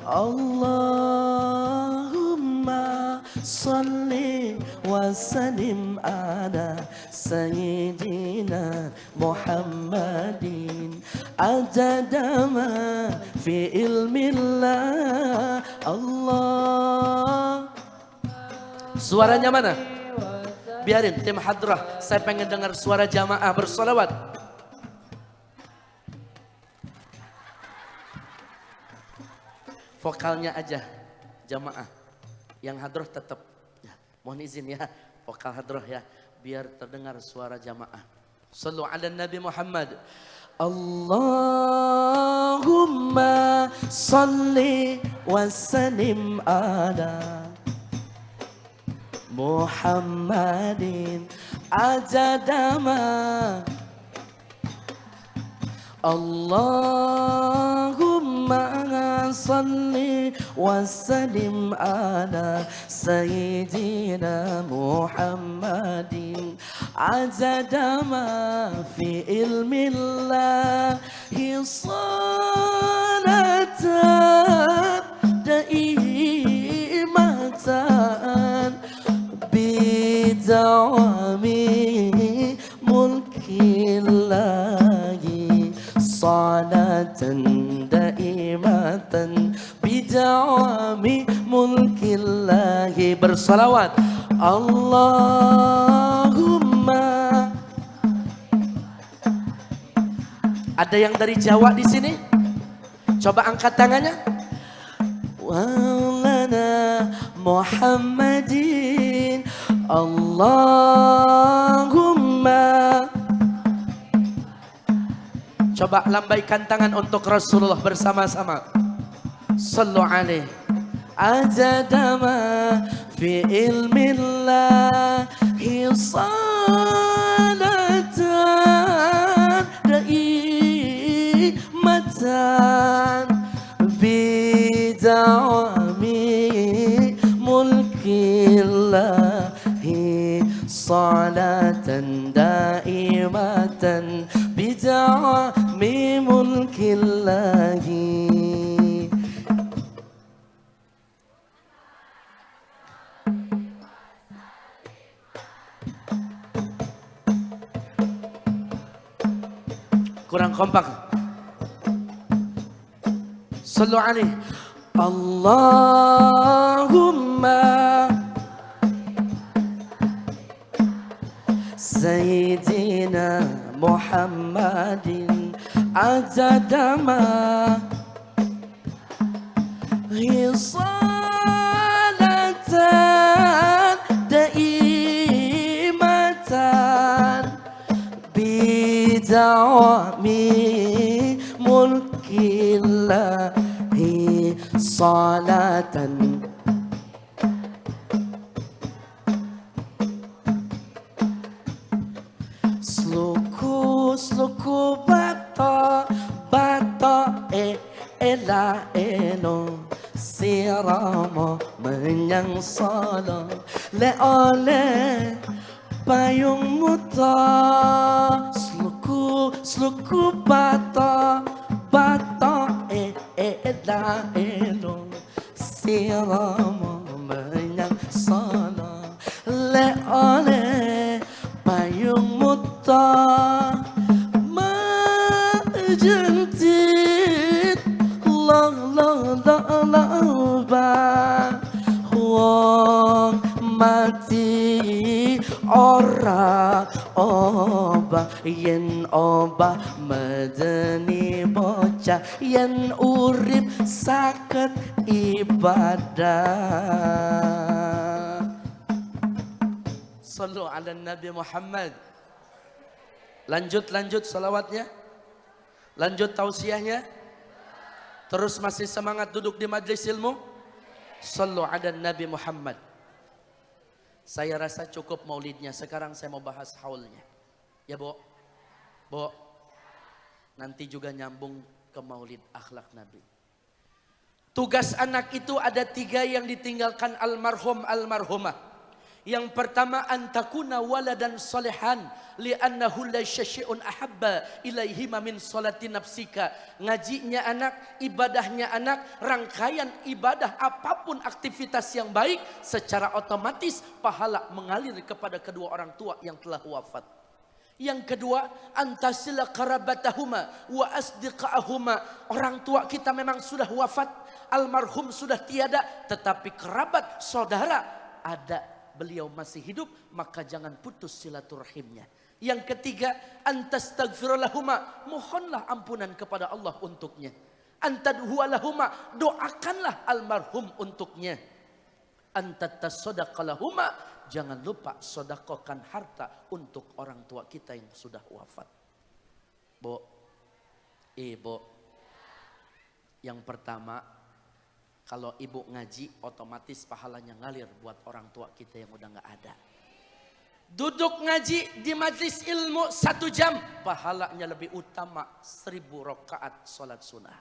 Allahumma salli wa sallim ala sayyidina Muhammadin adadama fi ilmillah. Allah. Suaranya mana? Biarin tim hadrah, saya pengen dengar suara jamaah bersolawat. Vokalnya aja jamaah, yang hadrah tetap ya, mohon izin ya, vokal hadrah ya, biar terdengar suara jamaah. Sallu ala Nabi Muhammad. Allahumma salli wa sallim ala Muhammadin adadama. Allahumma salli wa sallim ala sayyidina Muhammadin adadama fi ilmillahi salatan daimatan bidawami mulkillahi salatan daimatan bidawami mulkillahi. Bersalawat. Allahumma. Ada yang dari Jawa di sini? Coba angkat tangannya. Walana Muhammadin Allahumma. Coba lambaikan tangan untuk Rasulullah bersama-sama. Sallu alaihi adadama fi ilmillahi salatan daimatan bidawami mulkillahi salatan daimatan bidawami mulkillahi. Kurang kompak. Sallu alaihi. Allahumma sayyidina Muhammadin adadama salatan daimatan bidawami mulkillahi salatan. Sluku bato ela eno siramo menyang solo le ole payung muta. Sluku bato ela eno siramo menyang solo mati ora obah yen obah medeni bocah yen urip sakit ibadah. Sallu ala Nabi Muhammad. Lanjut salawatnya. Lanjut tausiahnya. Terus masih semangat duduk di majlis ilmu. Sallu ala Nabi Muhammad. Saya rasa cukup maulidnya. Sekarang saya mau bahas haulnya. Ya Bo. Bo. Nanti juga nyambung ke maulid akhlak Nabi. Tugas anak itu ada 3 yang ditinggalkan almarhum almarhumah. Yang pertama antakuna waladan salihan li'annahu la syai'un ahabba ilaihima min salati nafsika. Ngajinya anak, ibadahnya anak, rangkaian ibadah apapun aktivitas yang baik secara otomatis pahala mengalir kepada kedua orang tua yang telah wafat. Yang kedua, antasila karabatahuma wa asdiqahuma. Orang tua kita memang sudah wafat, almarhum sudah tiada, tetapi kerabat saudara ada. Beliau masih hidup, maka jangan putus silaturahimnya. Yang ketiga, antastagfirulahuma, mohonlah ampunan kepada Allah untuknya. Antadhualahuma, doakanlah almarhum untuknya. Antatasodaqalahuma, jangan lupa sodakokan harta untuk orang tua kita yang sudah wafat. Bo, Ibu, yang pertama, kalau ibu ngaji, otomatis pahalanya ngalir buat orang tua kita yang udah gak ada. Duduk ngaji di majlis ilmu 1 jam, pahalanya lebih utama 1000 rakaat sholat sunnah.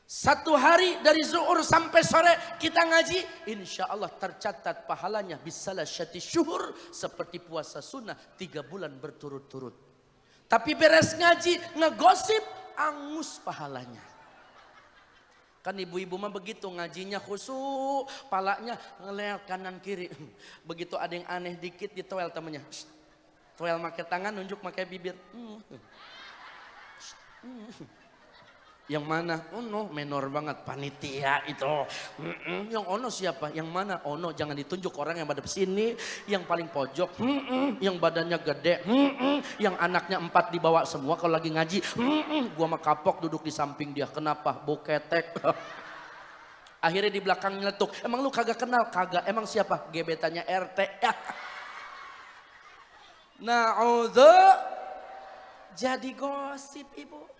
1 hari dari zuhur sampai sore kita ngaji, insya Allah tercatat pahalanya bisalah syati syuhur, seperti puasa sunnah 3 bulan berturut-turut. Tapi beres ngaji, ngegosip, angus pahalanya. Kan ibu-ibu mah begitu, ngajinya khusyuk, palanya ngelel kanan kiri. Begitu ada yang aneh dikit ditoel temennya. Toel pakai tangan, nunjuk pakai bibir. Yang mana? Ono menor banget, panitia itu. Yang ono siapa? Yang mana? Ono jangan ditunjuk orang yang pada sini, yang paling pojok, yang badannya gede, yang anaknya 4 dibawa semua kalau lagi ngaji. Gua mah kapok duduk di samping dia. Kenapa? Bau ketek. Akhirnya di belakang nyeletuk. Emang lu kagak kenal? Kagak. Emang siapa? Gebetannya RT. Na'udzu. Jadi gosip ibu.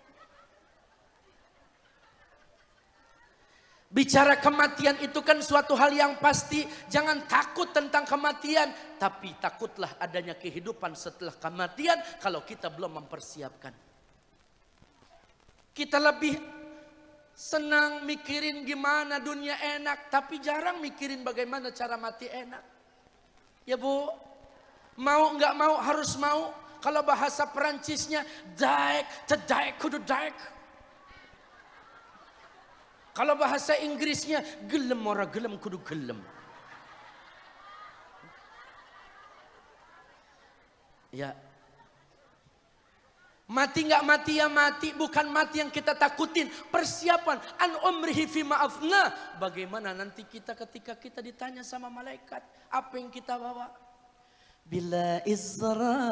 Bicara kematian itu kan suatu hal yang pasti. Jangan takut tentang kematian, tapi takutlah adanya kehidupan setelah kematian kalau kita belum mempersiapkan. Kita lebih senang mikirin gimana dunia enak, tapi jarang mikirin bagaimana cara mati enak. Ya Bu, mau nggak mau harus mau. Kalau bahasa Perancisnya daek, tedaek, kudu daek. Kalau bahasa Inggrisnya gelem ora gelem kudu gelem. Ya. Mati nggak mati ya mati, bukan mati yang kita takutin. Persiapan an umrihi fi ma'afna. Bagaimana nanti kita ketika kita ditanya sama malaikat, apa yang kita bawa? Bila Israil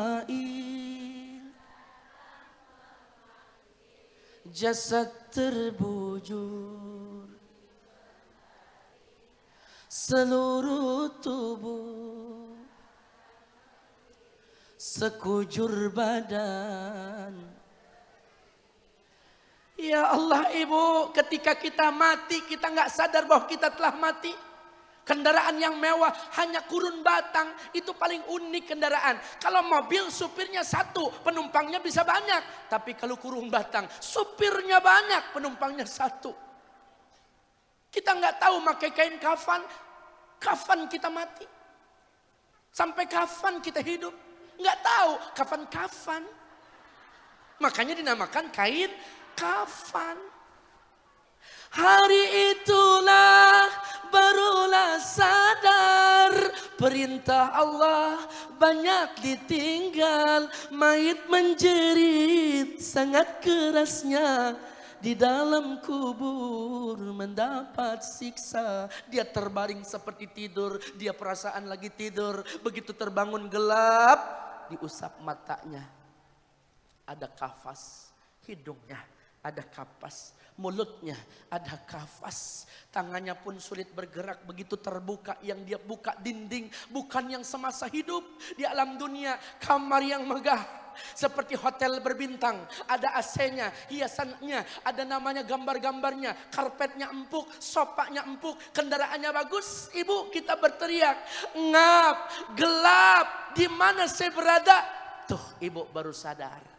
jasad terbujur, seluruh tubuh, sekujur badan. Ya Allah Ibu, ketika kita mati kita nggak sadar bahwa kita telah mati. Kendaraan yang mewah hanya kurun batang, itu paling unik kendaraan. Kalau mobil supirnya 1, penumpangnya bisa banyak. Tapi kalau kurun batang, supirnya banyak, penumpangnya 1. Kita nggak tahu pakai kain kafan, kapan kita mati. Sampai kapan kita hidup, nggak tahu kapan. Makanya dinamakan kain kafan. Hari itulah barulah sadar perintah Allah banyak ditinggal, mayit menjerit sangat kerasnya di dalam kubur mendapat siksa. Dia terbaring seperti tidur, dia perasaan lagi tidur. Begitu terbangun gelap, diusap matanya. Ada kafas, hidungnya ada kapas, mulutnya ada kafas, tangannya pun sulit bergerak. Begitu terbuka, yang dia buka dinding bukan yang semasa hidup di alam dunia. Kamar yang megah seperti hotel berbintang, ada AC-nya, hiasannya, ada namanya, gambar-gambarnya, karpetnya empuk, sofanya empuk, kendaraannya bagus. Ibu, kita berteriak, ngap, gelap, di mana saya berada? Tuh, ibu baru sadar.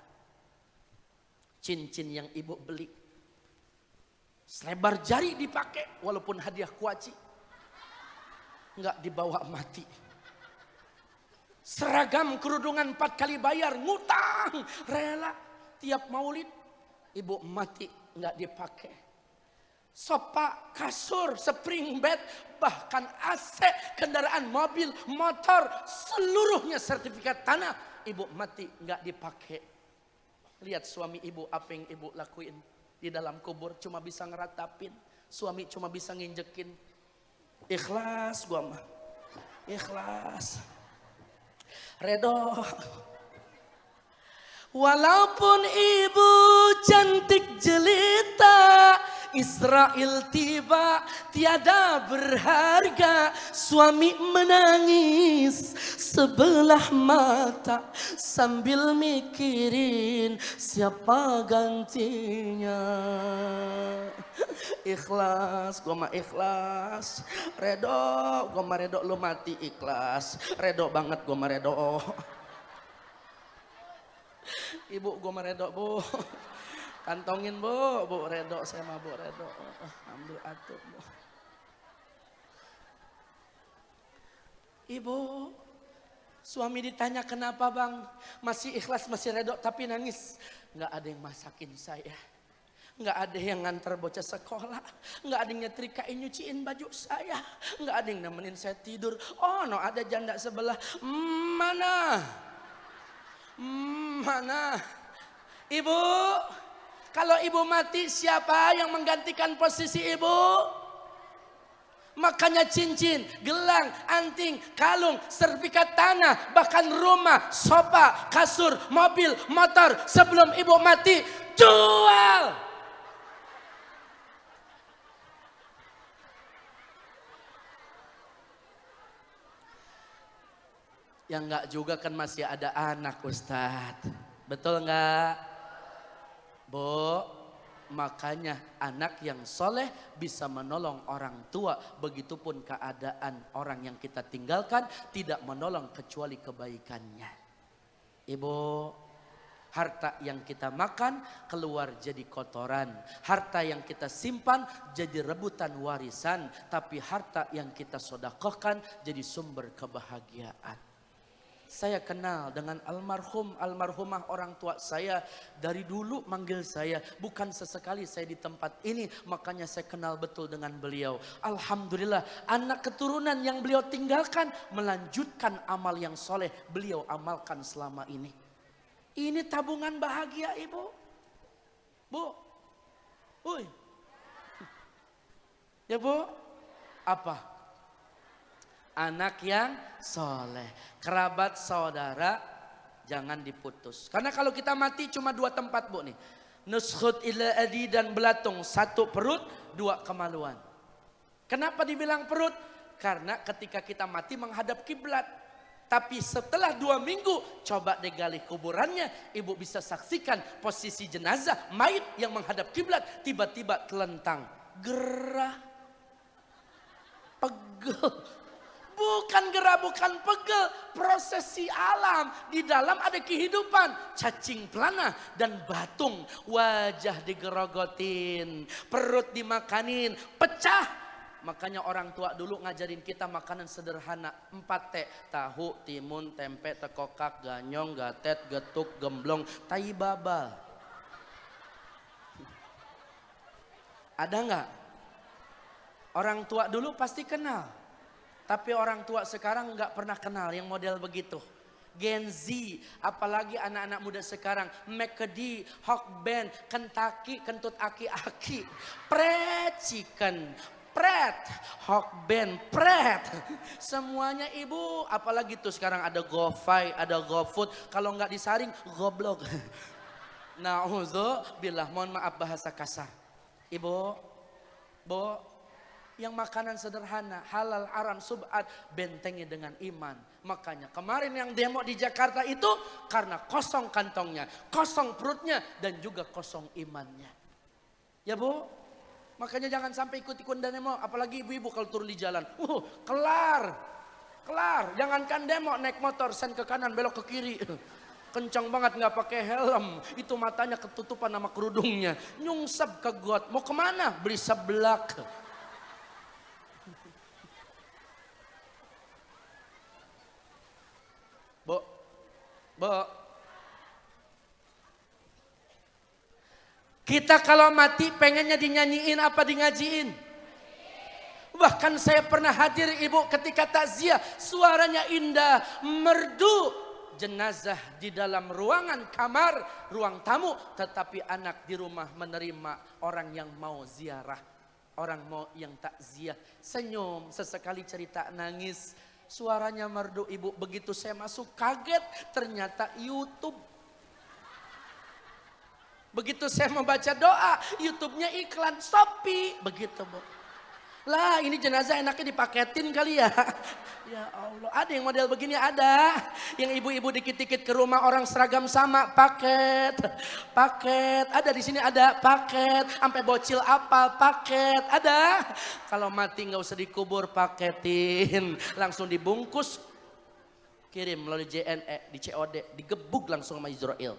Cincin yang ibu beli, selebar jari dipakai, walaupun hadiah kuaci, nggak dibawa mati. Seragam kerudungan 4 kali bayar, ngutang, rela. Tiap maulid, ibu mati, nggak dipakai. Sofa, kasur, spring bed, bahkan AC, kendaraan mobil, motor, seluruhnya sertifikat tanah, ibu mati, nggak dipakai. Lihat suami ibu, apa yang ibu lakuin di dalam kubur, cuma bisa ngeratapin. Suami cuma bisa nginjekin. Ikhlas gua mah, ikhlas, redo. Walaupun ibu cantik jelita, Israel tiba tiada berharga. Suami menangis sebelah mata sambil mikirin siapa gantinya. Ikhlas, gua mah ikhlas. Redo, gua mah redo lu mati ikhlas. Redo banget gua mah redo. Ibu, gua mah redo, Bu. Kantongin, Bu, Bu redo, saya mah Bu redo. Ambil atuh, Bu. Ibu, suami ditanya kenapa bang, masih ikhlas, masih redo tapi nangis. Nggak ada yang masakin saya, nggak ada yang nganter bocah sekolah, nggak ada yang nyetrikain nyuciin baju saya, nggak ada yang nemenin saya tidur. Oh no, ada janda sebelah. Mana? Mana? Ibu, kalau ibu mati siapa yang menggantikan posisi ibu? Makanya cincin, gelang, anting, kalung, sertifikat tanah, bahkan rumah, sofa, kasur, mobil, motor, sebelum ibu mati jual. Yang enggak juga kan masih ada anak, Ustadz. Betul enggak? Bu, makanya anak yang soleh bisa menolong orang tua. Begitupun keadaan orang yang kita tinggalkan tidak menolong kecuali kebaikannya. Ibu, harta yang kita makan keluar jadi kotoran. Harta yang kita simpan jadi rebutan warisan. Tapi harta yang kita sedekahkan jadi sumber kebahagiaan. Saya kenal dengan almarhumah orang tua saya. Dari dulu manggil saya, bukan sesekali saya di tempat ini. Makanya saya kenal betul dengan beliau. Alhamdulillah, anak keturunan yang beliau tinggalkan melanjutkan amal yang soleh beliau amalkan selama ini. Ini tabungan bahagia ibu. Bu, uy. Ya bu, apa? Anak yang soleh, kerabat saudara jangan diputus. Karena kalau kita mati cuma 2 tempat bu nih. Nushut ila adi dan belatung. 1 perut, 2 kemaluan. Kenapa dibilang perut? Karena ketika kita mati menghadap kiblat. Tapi setelah 2 minggu coba digali kuburannya. Ibu bisa saksikan posisi jenazah mayit yang menghadap kiblat. Tiba-tiba telentang. Gerah. Pegel. Bukan gerah, bukan pegel, prosesi alam. Di dalam ada kehidupan, cacing pelana dan batung. Wajah digerogotin, perut dimakanin, pecah. Makanya orang tua dulu ngajarin kita makanan sederhana. 4T, tahu, timun, tempe, tekokak, ganyong, gatet, getuk, gemblong, tai babal. Ada nggak? Orang tua dulu pasti kenal. Tapi orang tua sekarang nggak pernah kenal yang model begitu. Gen Z, apalagi anak-anak muda sekarang, McD, Hawk Band, Kentucky, kentut aki-aki, Pret Chicken, Pret, Hawk Band, Pret. Semuanya ibu, apalagi tuh sekarang ada GoFi, ada GoFood, kalau nggak disaring, goblok. Na'udzubillah, mohon maaf bahasa kasar. Ibu, Bu, yang makanan sederhana, halal, haram, subhat, bentengi dengan iman. Makanya kemarin yang demo di Jakarta itu karena kosong kantongnya, kosong perutnya, dan juga kosong imannya. Ya Bu, makanya jangan sampai ikut-ikut demo, apalagi ibu-ibu kalau turun di jalan. Kelar. Jangankan demo, naik motor, sen ke kanan, belok ke kiri. Kencang banget nggak pakai helm, itu matanya ketutupan sama kerudungnya. Nyungsep ke got, mau kemana? Beli seblak. Bu, kita kalau mati pengennya dinyanyiin apa di ngajiin? Bahkan saya pernah hadir ibu ketika takziah, suaranya indah, merdu. Jenazah di dalam ruangan kamar, ruang tamu, tetapi anak di rumah menerima orang yang mau ziarah, orang mau yang takziah, senyum, sesekali cerita nangis. Suaranya merdu ibu, begitu saya masuk kaget ternyata YouTube. Begitu saya membaca doa, YouTube-nya iklan Shopee, begitu Bu. Lah ini jenazah enaknya dipaketin kali ya. Ya Allah, ada yang model begini ada. Yang ibu-ibu dikit-dikit ke rumah orang seragam sama, paket. Ada di sini ada paket, sampai bocil apa, paket, ada. Kalau mati nggak usah dikubur, paketin, langsung dibungkus, kirim melalui JNE, di COD, digebuk langsung sama Israel.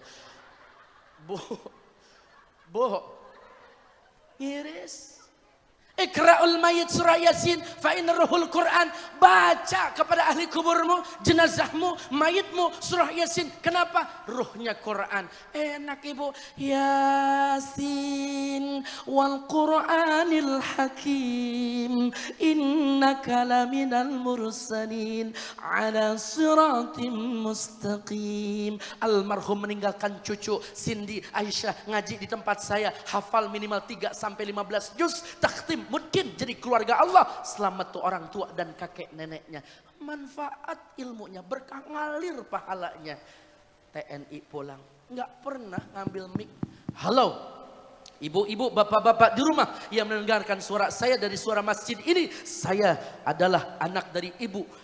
Bu, iris. Iqra'ul mayit surah Yasin fa inna ruhul Quran. Baca kepada ahli kuburmu, jenazahmu, mayitmu surah Yasin. Kenapa? Ruhnya Quran. Enak ibu. Yasin wal Qur'anil hakim innaka laminal mursalin ala siratim mustaqim. Almarhum meninggalkan cucu Cindy Aisyah ngaji di tempat saya, hafal minimal 3 sampai 15 juz, takhtim mungkin jadi keluarga Allah. Selamat tuh orang tua dan kakek neneknya. Manfaat ilmunya, berkah ngalir pahalanya. TNI pulang, nggak pernah ngambil mic. Halo, ibu-ibu, bapak-bapak di rumah yang mendengarkan suara saya dari suara masjid ini. Saya adalah anak dari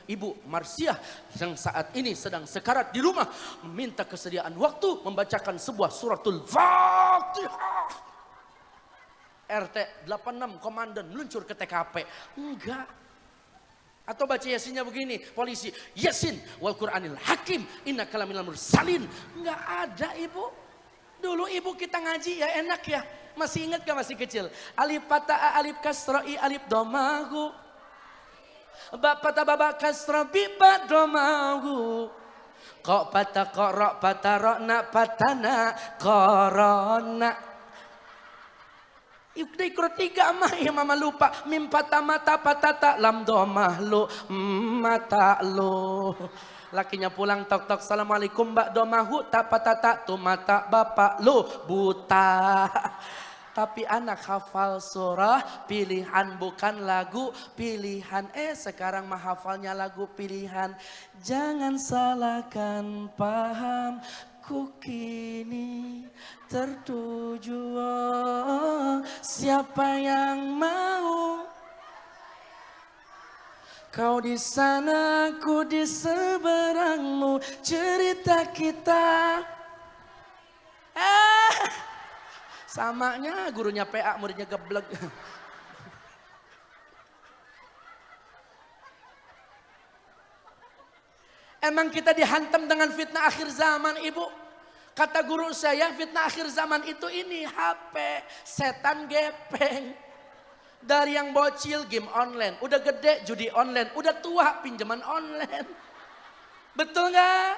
Ibu Marsiah yang saat ini sedang sekarat di rumah. Minta kesediaan waktu membacakan sebuah suratul Fatihah. RT 86 komandan meluncur ke TKP. Enggak. Atau baca Yasinnya begini, polisi, Yasin wal Qur'anil hakim innaka laminal mursalin. Enggak ada ibu. Dulu ibu kita ngaji ya enak ya. Masih ingat gak masih kecil? Alif patah alif kasra'i alif domahu. Bapata baba kasra biba domahu. Kok patah kok rok patah rok nak patana korona. Udah ikut 3 mah ya mama lupa. Mim patah mata patata lam domah lu mata lu. Lakinya pulang tok-tok assalamualaikum mbak domahu tak patata tu mata bapak lu buta. Tapi anak hafal surah pilihan bukan lagu pilihan. Sekarang mah hafalnya lagu pilihan. Jangan salahkan paham. Ku kini tertuju, siapa yang mau? Kau di sana, ku di seberangmu, cerita kita. Samanya gurunya PA, muridnya geblek. Emang kita dihantam dengan fitnah akhir zaman ibu. Kata guru saya fitnah akhir zaman itu ini HP, setan gepeng. Dari yang bocil game online, udah gede judi online, udah tua pinjaman online. Betul gak?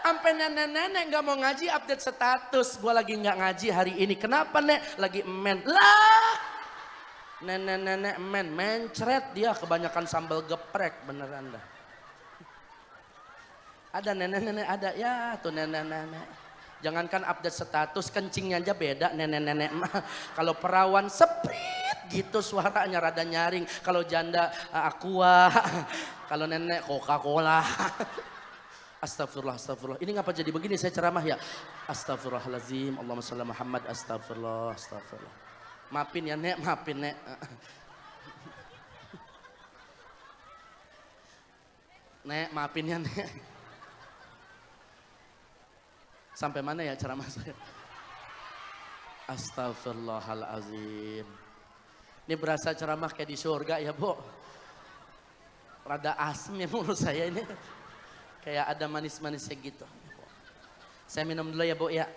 Sampai nenek-nenek gak mau ngaji update status. Gue lagi gak ngaji hari ini. Kenapa nek? Lagi men. Lah. Nenek-nenek mencret dia kebanyakan sambal geprek beneran dah. Ada nenek-nenek ada ya tuh nenek-nenek. Jangankan update status kencingnya aja beda nenek-nenek mah. Kalau perawan seprit gitu suaranya rada nyaring. Kalau janda aqua. Kalau nenek Coca-Cola. Astagfirullah, astagfirullah. Ini ngapa jadi begini saya ceramah ya? Astagfirullahalazim. Allahumma shalli Muhammad. Astagfirullah, astagfirullah. Maafin ya nek, maafin nek. Nek, maafin ya nek. Sampai mana ya ceramah saya? Astagfirullahalazim. Ini berasa ceramah kayak di surga ya Bu. Rada asem ya menurut saya ini. Kayak ada manis-manisnya gitu. Saya minum dulu ya Bu ya.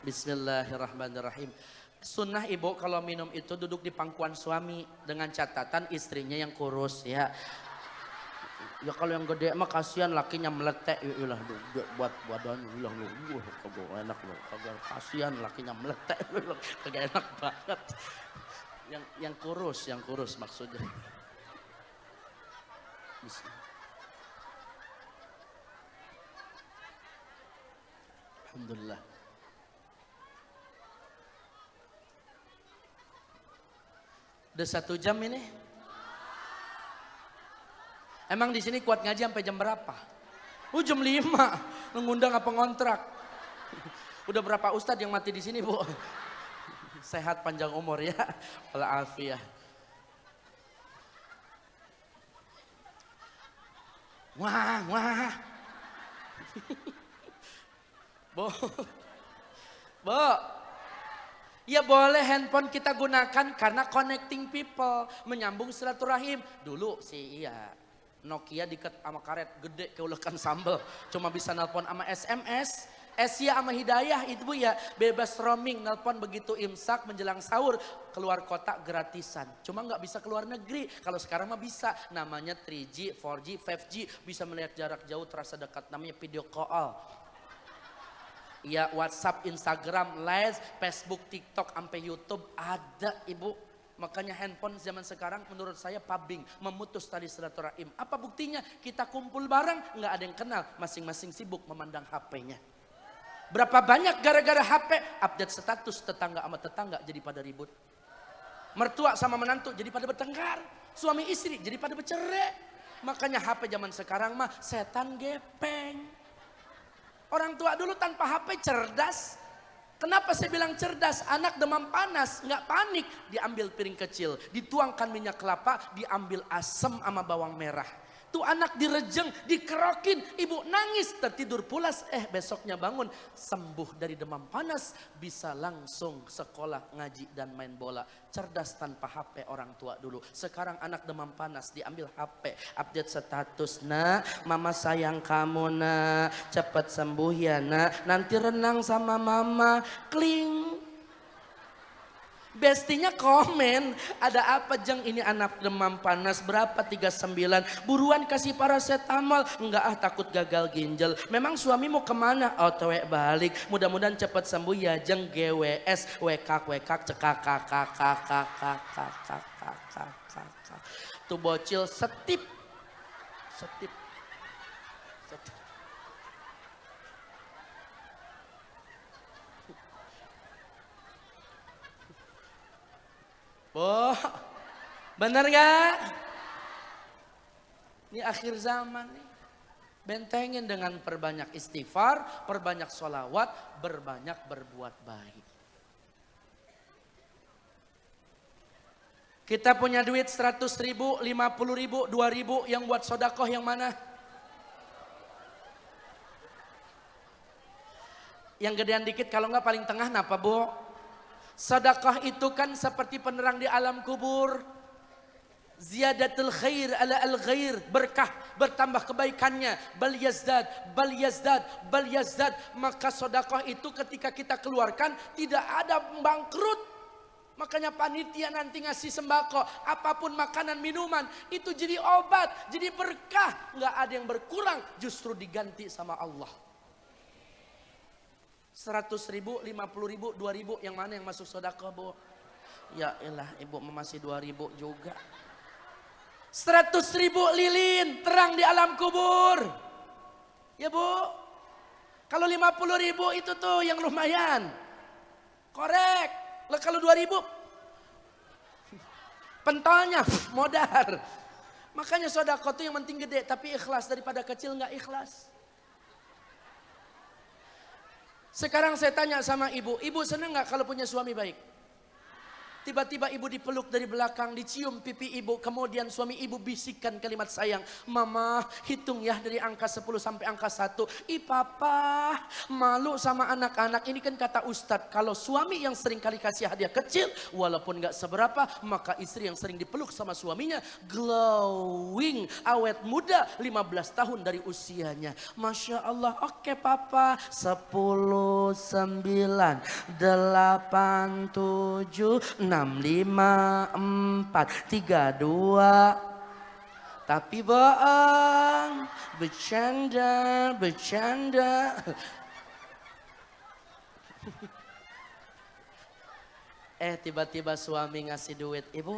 Bismillahirrahmanirrahim. Sunnah ibu kalau minum itu duduk di pangkuan suami. Dengan catatan istrinya yang kurus ya. Ya kalau yang gede mah kasihan lakinya meletek. Iyalah buat badan. Iyalah kagak enak loh. Kagak kasihan lakinya meletek. Kagak enak banget. Yang kurus maksudnya. Bismillah. Alhamdulillah. Udah 1 jam ini. Emang di sini kuat ngaji sampai jam berapa? Jam 5. Mengundang apa ngontrak? Udah berapa ustadz yang mati di sini, Bu? Sehat panjang umur ya. Walafiat. Wah. Bu. Ya boleh handphone kita gunakan karena connecting people, menyambung silaturahim. Dulu sih iya. Nokia diket sama karet gede keulekan sambel, cuma bisa nelpon sama SMS. Asia sama Hidayah itu Bu ya, bebas roaming, nelpon begitu imsak menjelang sahur, keluar kota gratisan. Cuma nggak bisa keluar negeri. Kalau sekarang mah bisa, namanya 3G, 4G, 5G, bisa melihat jarak jauh terasa dekat, namanya video call. Ya WhatsApp, Instagram, Live, Facebook, TikTok, sampai YouTube ada Ibu. Makanya handphone zaman sekarang menurut saya pubbing, memutus tali silaturahim. Apa buktinya? Kita kumpul bareng, nggak ada yang kenal, masing-masing sibuk memandang HP-nya. Berapa banyak gara-gara HP update status tetangga sama tetangga jadi pada ribut. Mertua sama menantu jadi pada bertengkar. Suami istri jadi pada bercerai. Makanya HP zaman sekarang mah setan gepeng. Orang tua dulu tanpa HP cerdas. Kenapa saya bilang cerdas? Anak demam panas, nggak panik. Diambil piring kecil, dituangkan minyak kelapa, diambil asam sama bawang merah. Tuh anak direjeng, dikerokin, ibu nangis, tertidur pulas. Besoknya bangun, sembuh dari demam panas, bisa langsung sekolah, ngaji dan main bola. Cerdas tanpa HP orang tua dulu. Sekarang anak demam panas, diambil HP, update status, nak, mama sayang kamu nak, cepat sembuh ya nak, nanti renang sama mama, kling. Bestinya komen, ada apa Jeng ini anak demam panas berapa 39, buruan kasih paracetamol, enggak takut gagal ginjal, memang suami mau kemana, otw balik, mudah-mudahan cepat sembuh ya Jeng, GWS, wekak, cekak, tuh bocil setip. Oh, bener gak? Ini akhir zaman nih. Bentengin dengan perbanyak istighfar, perbanyak sholawat, berbanyak berbuat baik. Kita punya duit 100 ribu, 50 ribu, 2 ribu, yang buat sodakoh yang mana? Yang gedean dikit, kalau nggak paling tengah napa Bu? Sedekah itu kan seperti penerang di alam kubur. Ziyadatul khair ala al ghair, berkah bertambah kebaikannya. Bal yazdad, bal yazdad, bal yazdad. Maka sedekah itu ketika kita keluarkan tidak ada bangkrut. Makanya panitia nanti ngasih sembako, apapun makanan minuman itu jadi obat, jadi berkah, nggak ada yang berkurang, justru diganti sama Allah. 100 ribu, 50 ribu, 2 ribu, yang mana yang masuk sedekah Bu? Ya elah ibu masih 2 ribu juga. 100 ribu lilin, terang di alam kubur. Ya Bu, kalau 50.000 itu tuh yang lumayan. Korek. Lah kalau 2.000 pentolnya modar. Makanya sodako tuh yang penting gede tapi ikhlas daripada kecil nggak ikhlas. Sekarang saya tanya sama ibu seneng nggak kalau punya suami baik? Tiba-tiba ibu dipeluk dari belakang, dicium pipi ibu, kemudian suami ibu bisikkan kalimat sayang. Mama, hitung ya dari angka 10 sampai angka 1. Ih papa, malu sama anak-anak. Ini kan kata Ustadz, kalau suami yang sering kali kasih hadiah kecil, walaupun gak seberapa, maka istri yang sering dipeluk sama suaminya, glowing, awet muda, 15 tahun dari usianya. Masya Allah, oke papa, 10, 9, 8, 7, 6, 5, 4, 3, 2. Tapi bohong, bercanda. Tiba-tiba suami ngasih duit. Ibu,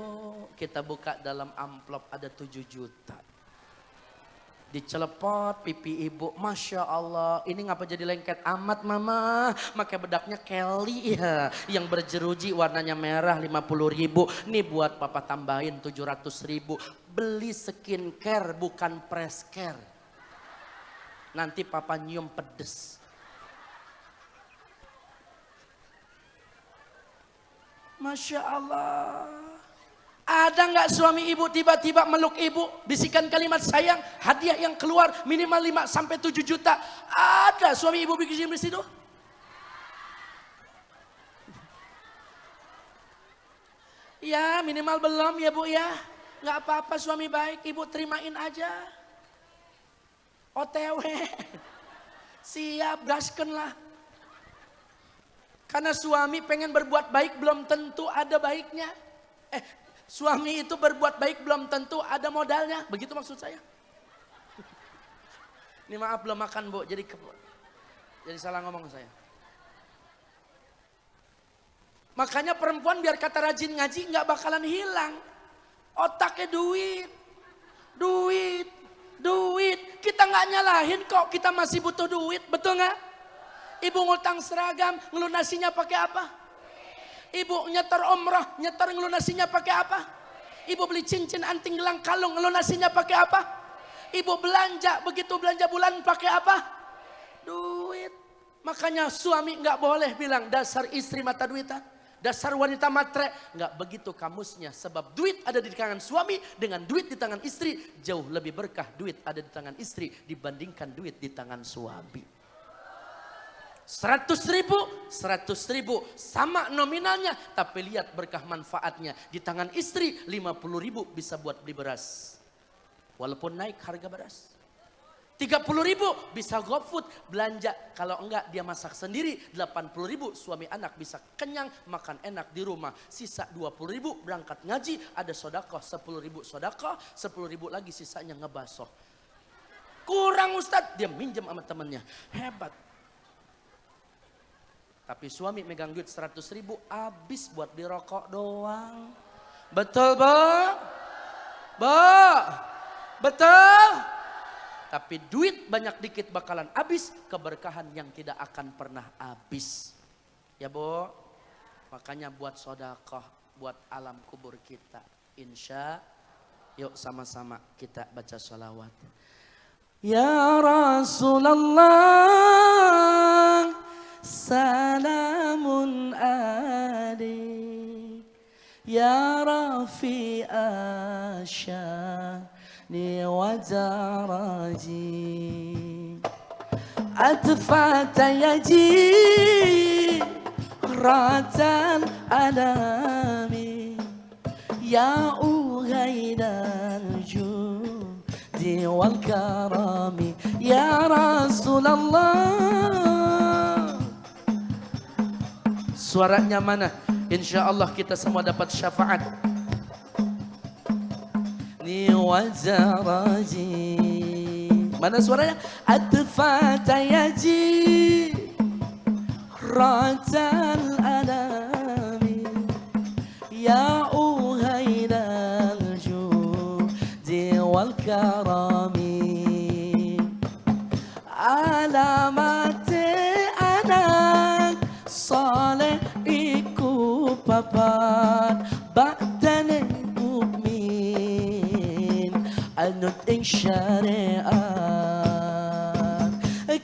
kita buka dalam amplop ada 7 juta. Dicelepot pipi ibu, Masya Allah, ini ngapa jadi lengket amat mama, pakai bedaknya Kelly ya, yang berjeruji warnanya merah 50.000, nih buat papa tambahin 700.000, beli skincare bukan press care, nanti papa nyium pedes. Masya Allah. Ada nggak suami ibu tiba-tiba meluk ibu, bisikan kalimat sayang, hadiah yang keluar minimal 5 sampai 7 juta. Ada suami ibu bikin di situ? Ya minimal belum ya bu ya. Nggak apa-apa suami baik, ibu terimain aja. OTW. Siap, gasken lah. Karena suami pengen berbuat baik belum tentu ada baiknya. Suami itu berbuat baik belum tentu ada modalnya. Begitu maksud saya. Ini maaf belum makan bu. Jadi salah ngomong saya. Makanya perempuan biar kata rajin ngaji nggak bakalan hilang. Otaknya duit. Kita nggak nyalahin kok. Kita masih butuh duit. Betul nggak? Ibu ngutang seragam. Ngelunasinya pakai apa? Ibu nyetor umroh, nyetor ngelunasinya pakai apa? Ibu beli cincin, anting, gelang, kalung, ngelunasinya pakai apa? Ibu belanja, begitu belanja bulan pakai apa? Duit. Makanya suami nggak boleh bilang dasar istri mata duitan, dasar wanita matre. Nggak begitu kamusnya, sebab duit ada di tangan suami dengan duit di tangan istri jauh lebih berkah duit ada di tangan istri dibandingkan duit di tangan suami. 100.000 sama nominalnya, tapi lihat berkah manfaatnya. Di tangan istri 50.000 bisa buat beli beras, walaupun naik harga beras. 30.000 bisa GoFood belanja, kalau enggak dia masak sendiri. 80.000 suami anak bisa kenyang makan enak di rumah. Sisa 20.000 berangkat ngaji, ada sodakoh 10.000 sodakoh, 10.000 lagi sisanya ngebasoh. Kurang Ustadz, dia minjem sama temennya, hebat. Tapi suami megang duit 100.000 habis buat beli rokok doang. Betul bu? Betul? Tapi duit banyak dikit bakalan habis, keberkahan yang tidak akan pernah habis. Ya bu? Makanya buat sodakoh, buat alam kubur kita. Insya, yuk sama-sama kita baca sholawat. Ya Rasulullah, salamun alaik ya Rafi asyani wa daraji atfata yaji ratan alami ya ughaidan judi wal karami ya Rasulullah. Suaranya mana? Insya Allah kita semua dapat syafaat. Ni wazaraji. Mana suaranya? Atfata yaji ratal alami ya uhailal judi wal karami alamat anak soleh iku papat badane mukmin anut ing syariat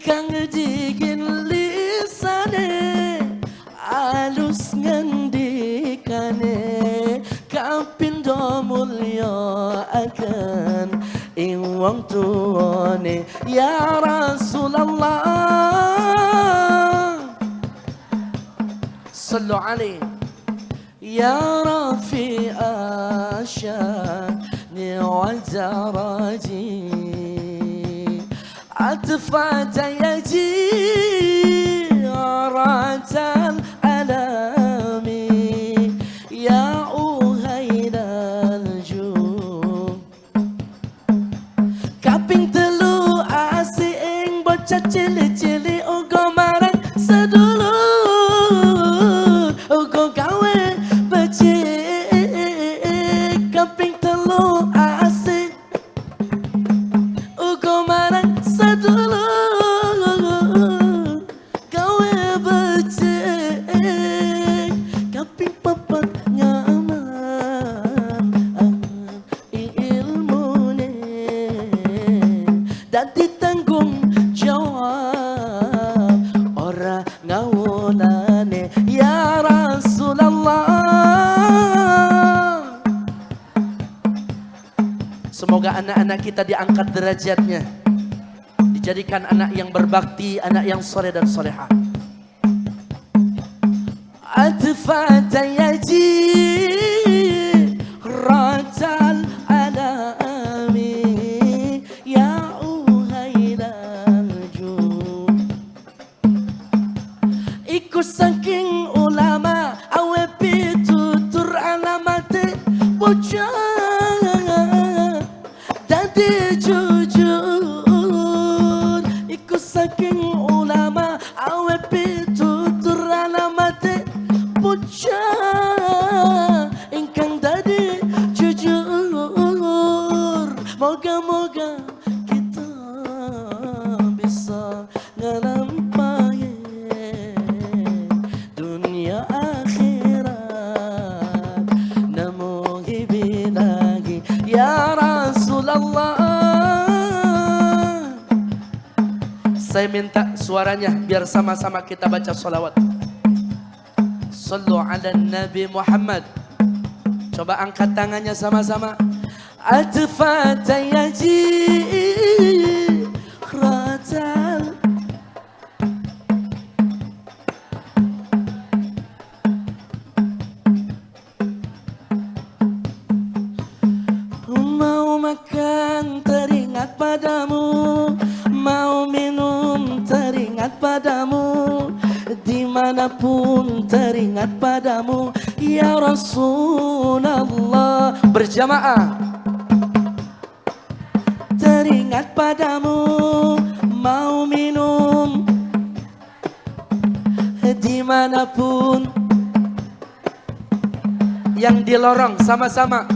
kang digin lisane alus ngendikane kapindo mulya akan ing wong tuane ya Rasulullah sallu alaihi ya rafi'a syani wal daraji atfat yaji ratal alami ya uhaidal jum kaping telu asing bocah cilik-cilik uga marang sedulur uga gawe becik kaping telu asing uga marang sedulur gawe becik kaping papat nyaman ilmune dadi tanggung jawab ora ngawonane ya Rasulullah. Semoga anak-anak kita diangkat derajatnya, dijadikan anak yang berbakti, anak yang soleh dan solehah. Atfat yaji ratal alami ya uhailal jum iku saking ulama awe pitutur alamate bocah dadi jujur iku saking ulama awe pitutur alamate bocah ingkang dadi jujur. Moga-moga kita bisa ngelampahi dunia akhirat namo hibilagi ya Rasulullah. Saya minta suaranya biar sama-sama kita baca sholawat. Sallu ala Nabi Muhammad. Coba angkat tangannya sama-sama. Atfat yaji ratal mau makan teringat padamu, mau minum teringat padamu, dimanapun teringat padamu ya Rasulullah. Berjamaah. Teringat padamu, mau minum dimanapun. Yang di lorong sama-sama.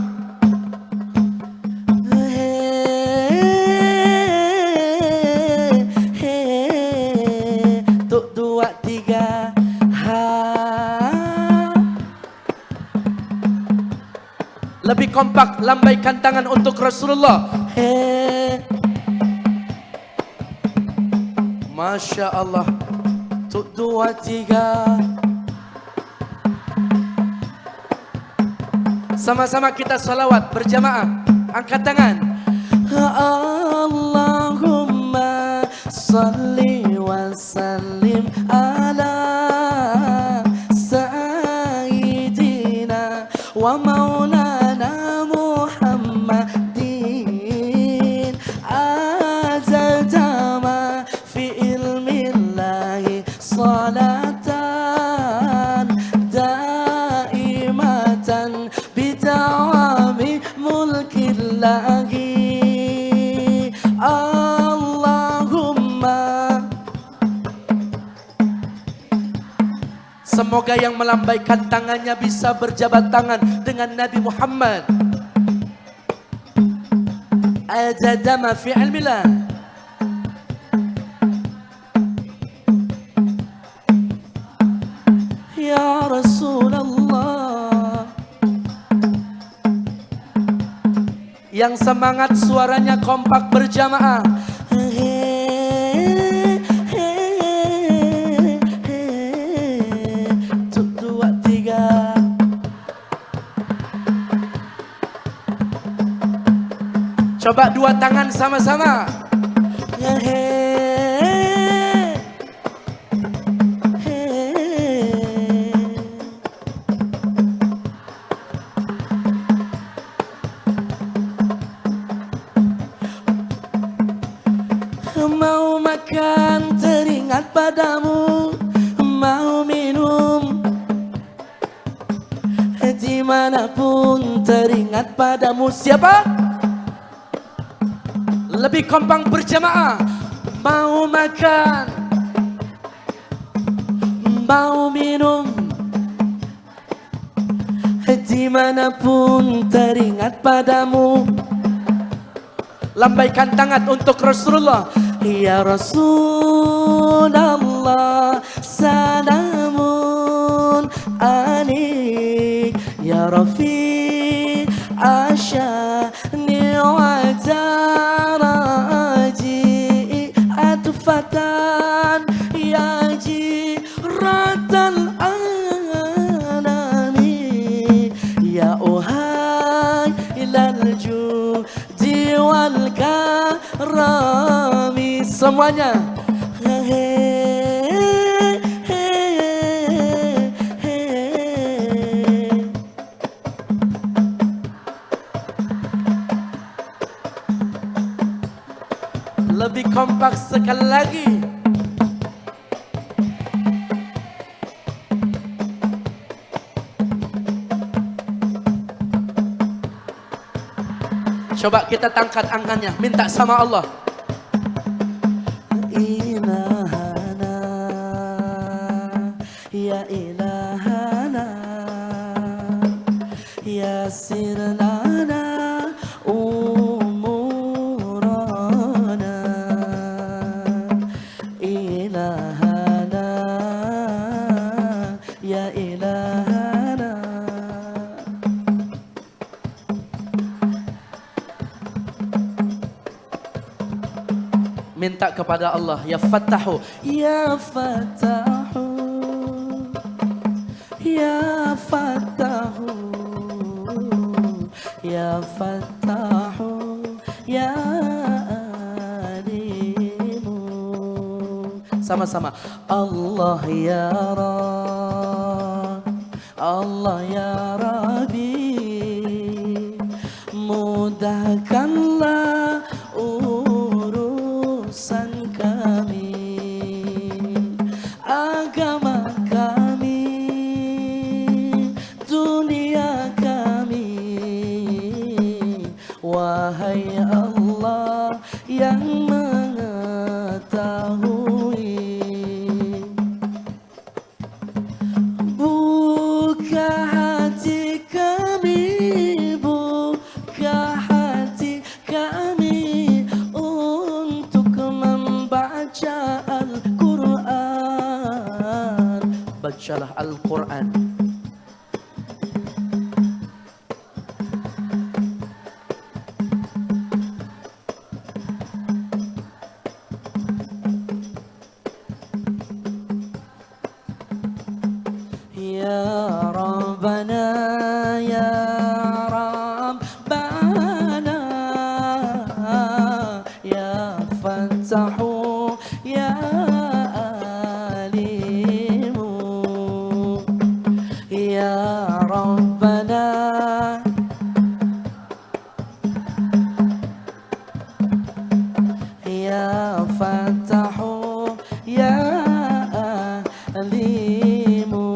Tuk 2 3 lebih kompak, lambaikan tangan untuk Rasulullah. Masya Allah. Tuk 2 3 sama-sama kita salawat berjamaah. Angkat tangan. Allahumma salli wa sallim ala sayyidina wa maulana Muhammadin azadama fi ilmillahi salatan daimatan bidawami mulkillahi. Allahumma. Semoga yang melambaikan tangannya bisa berjabat tangan dengan Nabi Muhammad. Azadama fi ilmillah Yang semangat suaranya kompak berjamaah. Satu, dua, tiga. Coba dua tangan sama-sama. Mau makan teringat padamu, mau minum dimanapun teringat padamu. Siapa? Lebih kompak berjamaah. Mau makan, mau minum dimanapun teringat padamu. Lambaikan tangan untuk Rasulullah. Ya Rasulullah, salamun alaik. Ya Rafiq asyani wa taraji atfatan ya jiratan anami. Ya uhai ilal judi wal karami. Semuanya. Lebih kompak sekali lagi. Coba kita tangkat angkannya, minta sama Allah. Ilahana, ya ilahana, ya sirlana umurana. Ilahana, ya ilahana. Minta kepada Allah, ya Fattahu, ya Fattahu, ya Fattahu, ya Fattahu, ya Alimu. Sama-sama. Allah ya Rabb, Allah ya Rabbi, mudahkanlah urusan kami, agama kami, dunia kami. Wahai Allah yang mengetahui, buka hati kami, buka hati kami untuk membaca Al-Quran. Bacalah Al-Quran. Ya Rabbana, ya Rabbana, ya Fattahu, ya Alimu. Ya Rabbana, ya Fattahu, ya Alimu.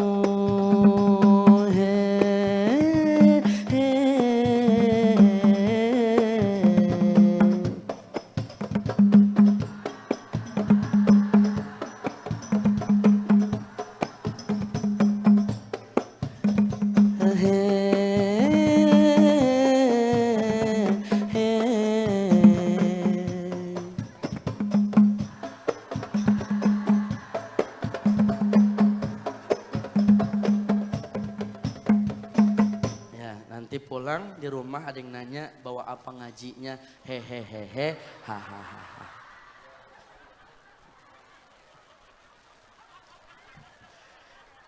di rumah ada yang nanya bawa apa ngajinya, hehehehe, hahaha.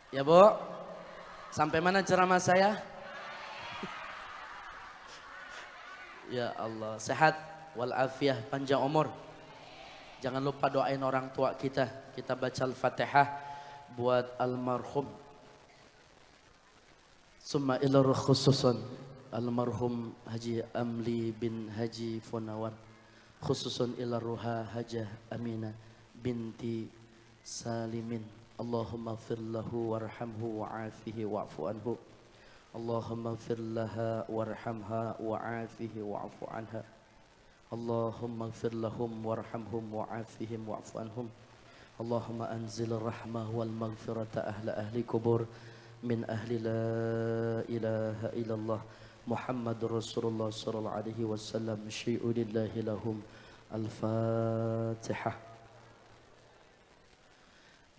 Ya Bu, sampai mana ceramah saya? Ya Allah, sehat walafiat, panjang umur. Jangan lupa doain orang tua kita. Kita baca Al-Fatihah buat almarhum. Summa ilar khususan almarhum Haji Amli bin Haji Funawan. Khususan ilar ruha Hajah Aminah binti Salimin. Allahumma fir lahu warhamhu wa'afihi wa'fu anhu. Allahumma fir laha warhamha wa'afihi wa'fu anha. Allahumma fir lahum warhamhum wa'afihim wa'fu anhum. Allahumma anzil rahmah wal maghfirata ahli kubur min ahli la ilaha illallah Muhammadur Rasulullah sallallahu alaihi wasallam syai'u lillahi lahum. Al-Fatihah.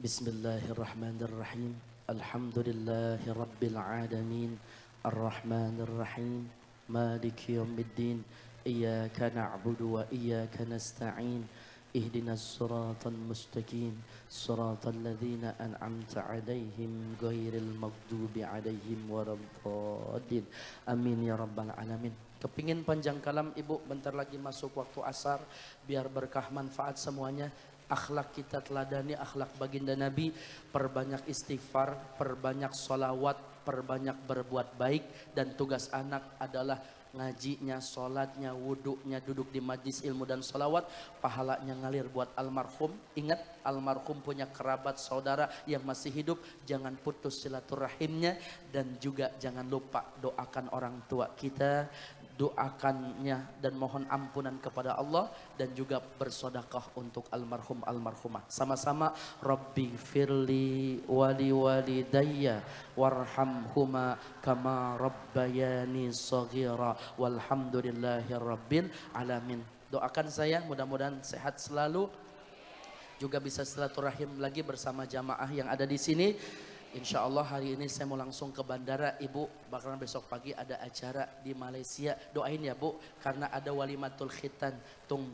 Bismillahirrahmanirrahim. Alhamdulillahi rabbil alamin. Ar-Rahmanir-Rahim. Maliki yaumiddin. Iyyaka na'budu wa iyyaka nasta'in. Ihdinas siratal mustaqim. Siratal ladzina an'amta 'alaihim ghairil maghdubi 'alaihim waladdallin. Amin ya rabbal alamin. Kepingin panjang kalam Ibu, bentar lagi masuk waktu asar, biar berkah manfaat semuanya. Akhlak kita teladani akhlak baginda Nabi, perbanyak istighfar, perbanyak sholawat, perbanyak berbuat baik, dan tugas anak adalah ngajinya, sholatnya, wuduknya, duduk di majlis ilmu dan sholawat, pahalanya ngalir buat almarhum. Ingat, almarhum punya kerabat saudara yang masih hidup, jangan putus silaturahimnya, dan juga jangan lupa doakan orang tua kita, doakannya dan mohon ampunan kepada Allah, dan juga bersedekah untuk almarhum almarhumah. Sama-sama, Rabbi firli wali walidayya warhamhuma kama rabbayani shaghira walhamdulillahi rabbil alamin. Doakan saya mudah-mudahan sehat selalu, juga bisa silaturahim lagi bersama jamaah yang ada di sini. Insya Allah hari ini saya mau langsung ke bandara Ibu, bakalan besok pagi ada acara di Malaysia. Doain ya Bu, karena ada walimatul khitan, tung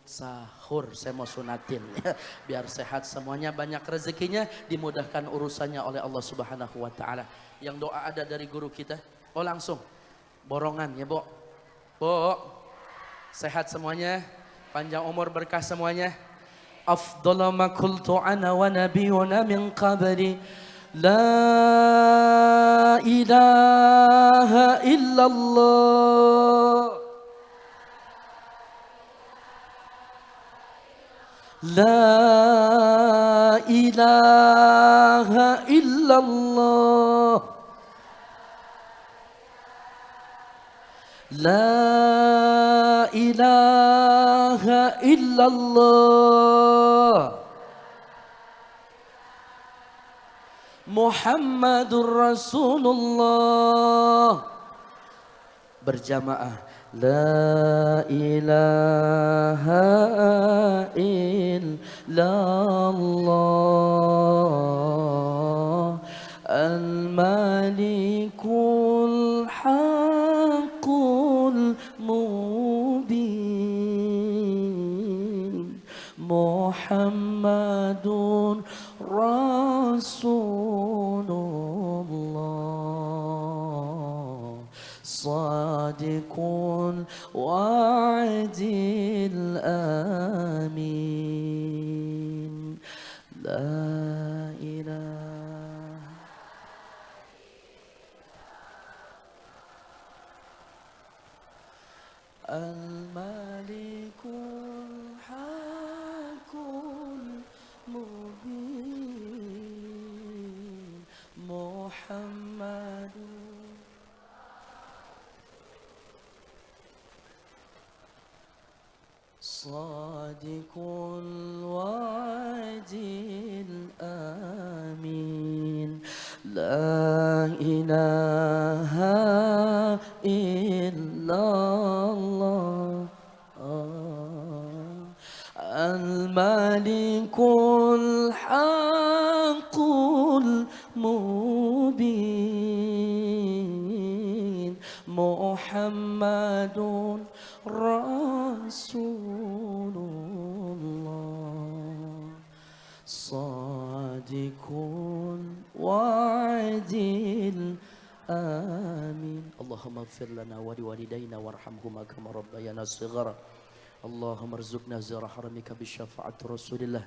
sahur, saya mau sunatin ya. Biar sehat semuanya, banyak rezekinya, dimudahkan urusannya oleh Allah Subhanahu wa Ta'ala. Yang doa ada dari guru kita. Oh langsung borongan ya Bu. Bu, sehat semuanya, panjang umur, berkah semuanya. Afdhalu ma qultu ana wa nabiyuna min qabli, la ilaha illallah, la ilaha illallah, la ilaha illallah, Muhammadur Rasulullah. Berjamaah, la ilaha illallah, al-malikul haqqul mubin, Muhammadun Rasulullah, Sadiqul wa'dil amin, la ilaha al-malikul haqqul mubin, Muhammadun Sadiqul wa'dil amin, la ilaha illallah, al-malikul haqqul mubin, Muhammad Muhammadun Rasulullah Sadiqun wa'adil amin. Allahumma ighfir lana wa liwalidayna warhamhuma kama rabbayana shighara. Allahumma arzuqna ziyarah haramika bisyafa'at Rasulillah.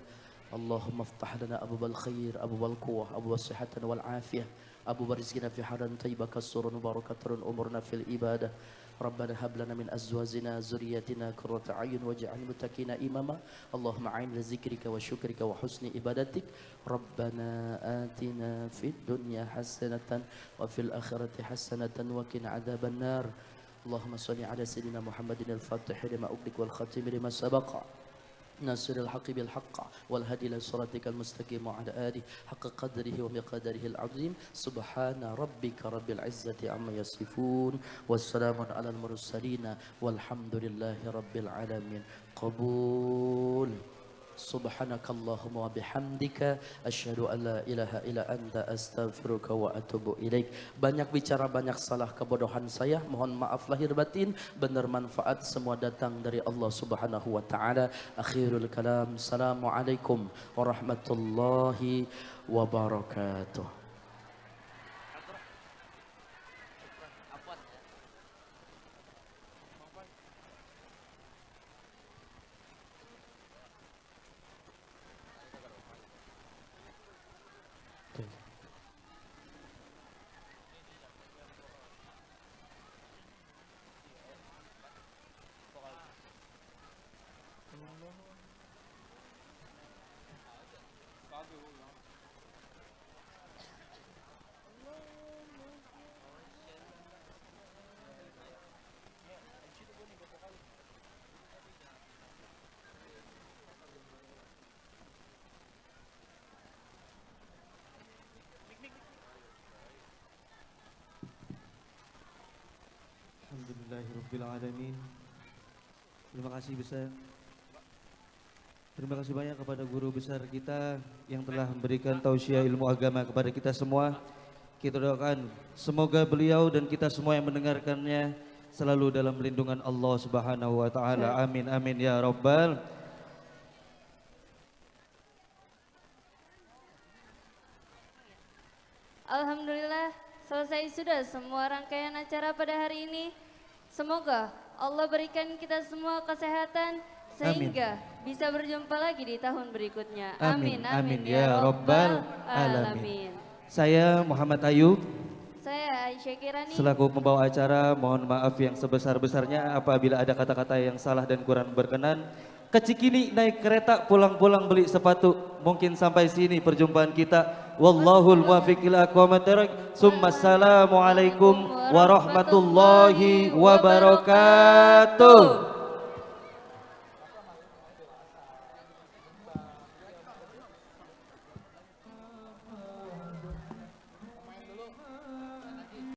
Allahumma iftah lana abwabal khair, abwabal quwwah, abwabal sihatan wal afiyah, abwabal rizqina fi hadan thayyibah kasurun barakatun umurna fil ibadah. Rabbana hab lana min azwajina zurriyyatina qurrata a'yun waj'alna muttaqina imama. Allahumma a'in li zikrika wa syukrika wa husni ibadatik. Rabbana atina fid dunya hasanatan wa fil akhirati hasanatan wa qina adzabannar. Allahumma shalli ala sayyidina Muhammadin al-Fatih lima ughliq wal khatim lima sabaqa. ناصر الحق بالحق والهدي إلى صراطك المستقيم وعلى آله حق قدره ومقداره العظيم سبحان ربك رب العزة عما يصفون والسلام على المرسلين والحمد لله رب العالمين. قبول. Subhanakallahumma wa bihamdika asyhadu an la ilaha illa anta astaghfiruka wa atubu ilaik. Banyak bicara, banyak salah, kebodohan saya, mohon maaf lahir batin. Benar manfaat semua datang dari Allah Subhanahu wa taala. Akhirul kalam, assalamualaikum warahmatullahi wabarakatuh. Alhamdulillahirrabbilalamin. Terima kasih besar. Terima kasih banyak kepada guru besar kita yang telah memberikan tausiah ilmu agama kepada kita semua. Kita doakan semoga beliau dan kita semua yang mendengarkannya selalu dalam lindungan Allah Subhanahu wa taala. Amin amin ya rabbal. Alhamdulillah, selesai sudah semua rangkaian acara pada hari ini. Semoga Allah berikan kita semua kesehatan sehingga bisa berjumpa lagi di tahun berikutnya. Amin Amin, amin ya rabbal alamin. Saya Muhammad Ayub, Saya Aisyah Kirani. selaku pembawa acara, mohon maaf yang sebesar-besarnya apabila ada kata-kata yang salah dan kurang berkenan. Ke Cikini naik kereta, pulang-pulang beli sepatu. Mungkin sampai sini perjumpaan kita. Wallahul muwaffiq ila aqwamit thoriq. Assalamualaikum warahmatullahi wabarakatuh.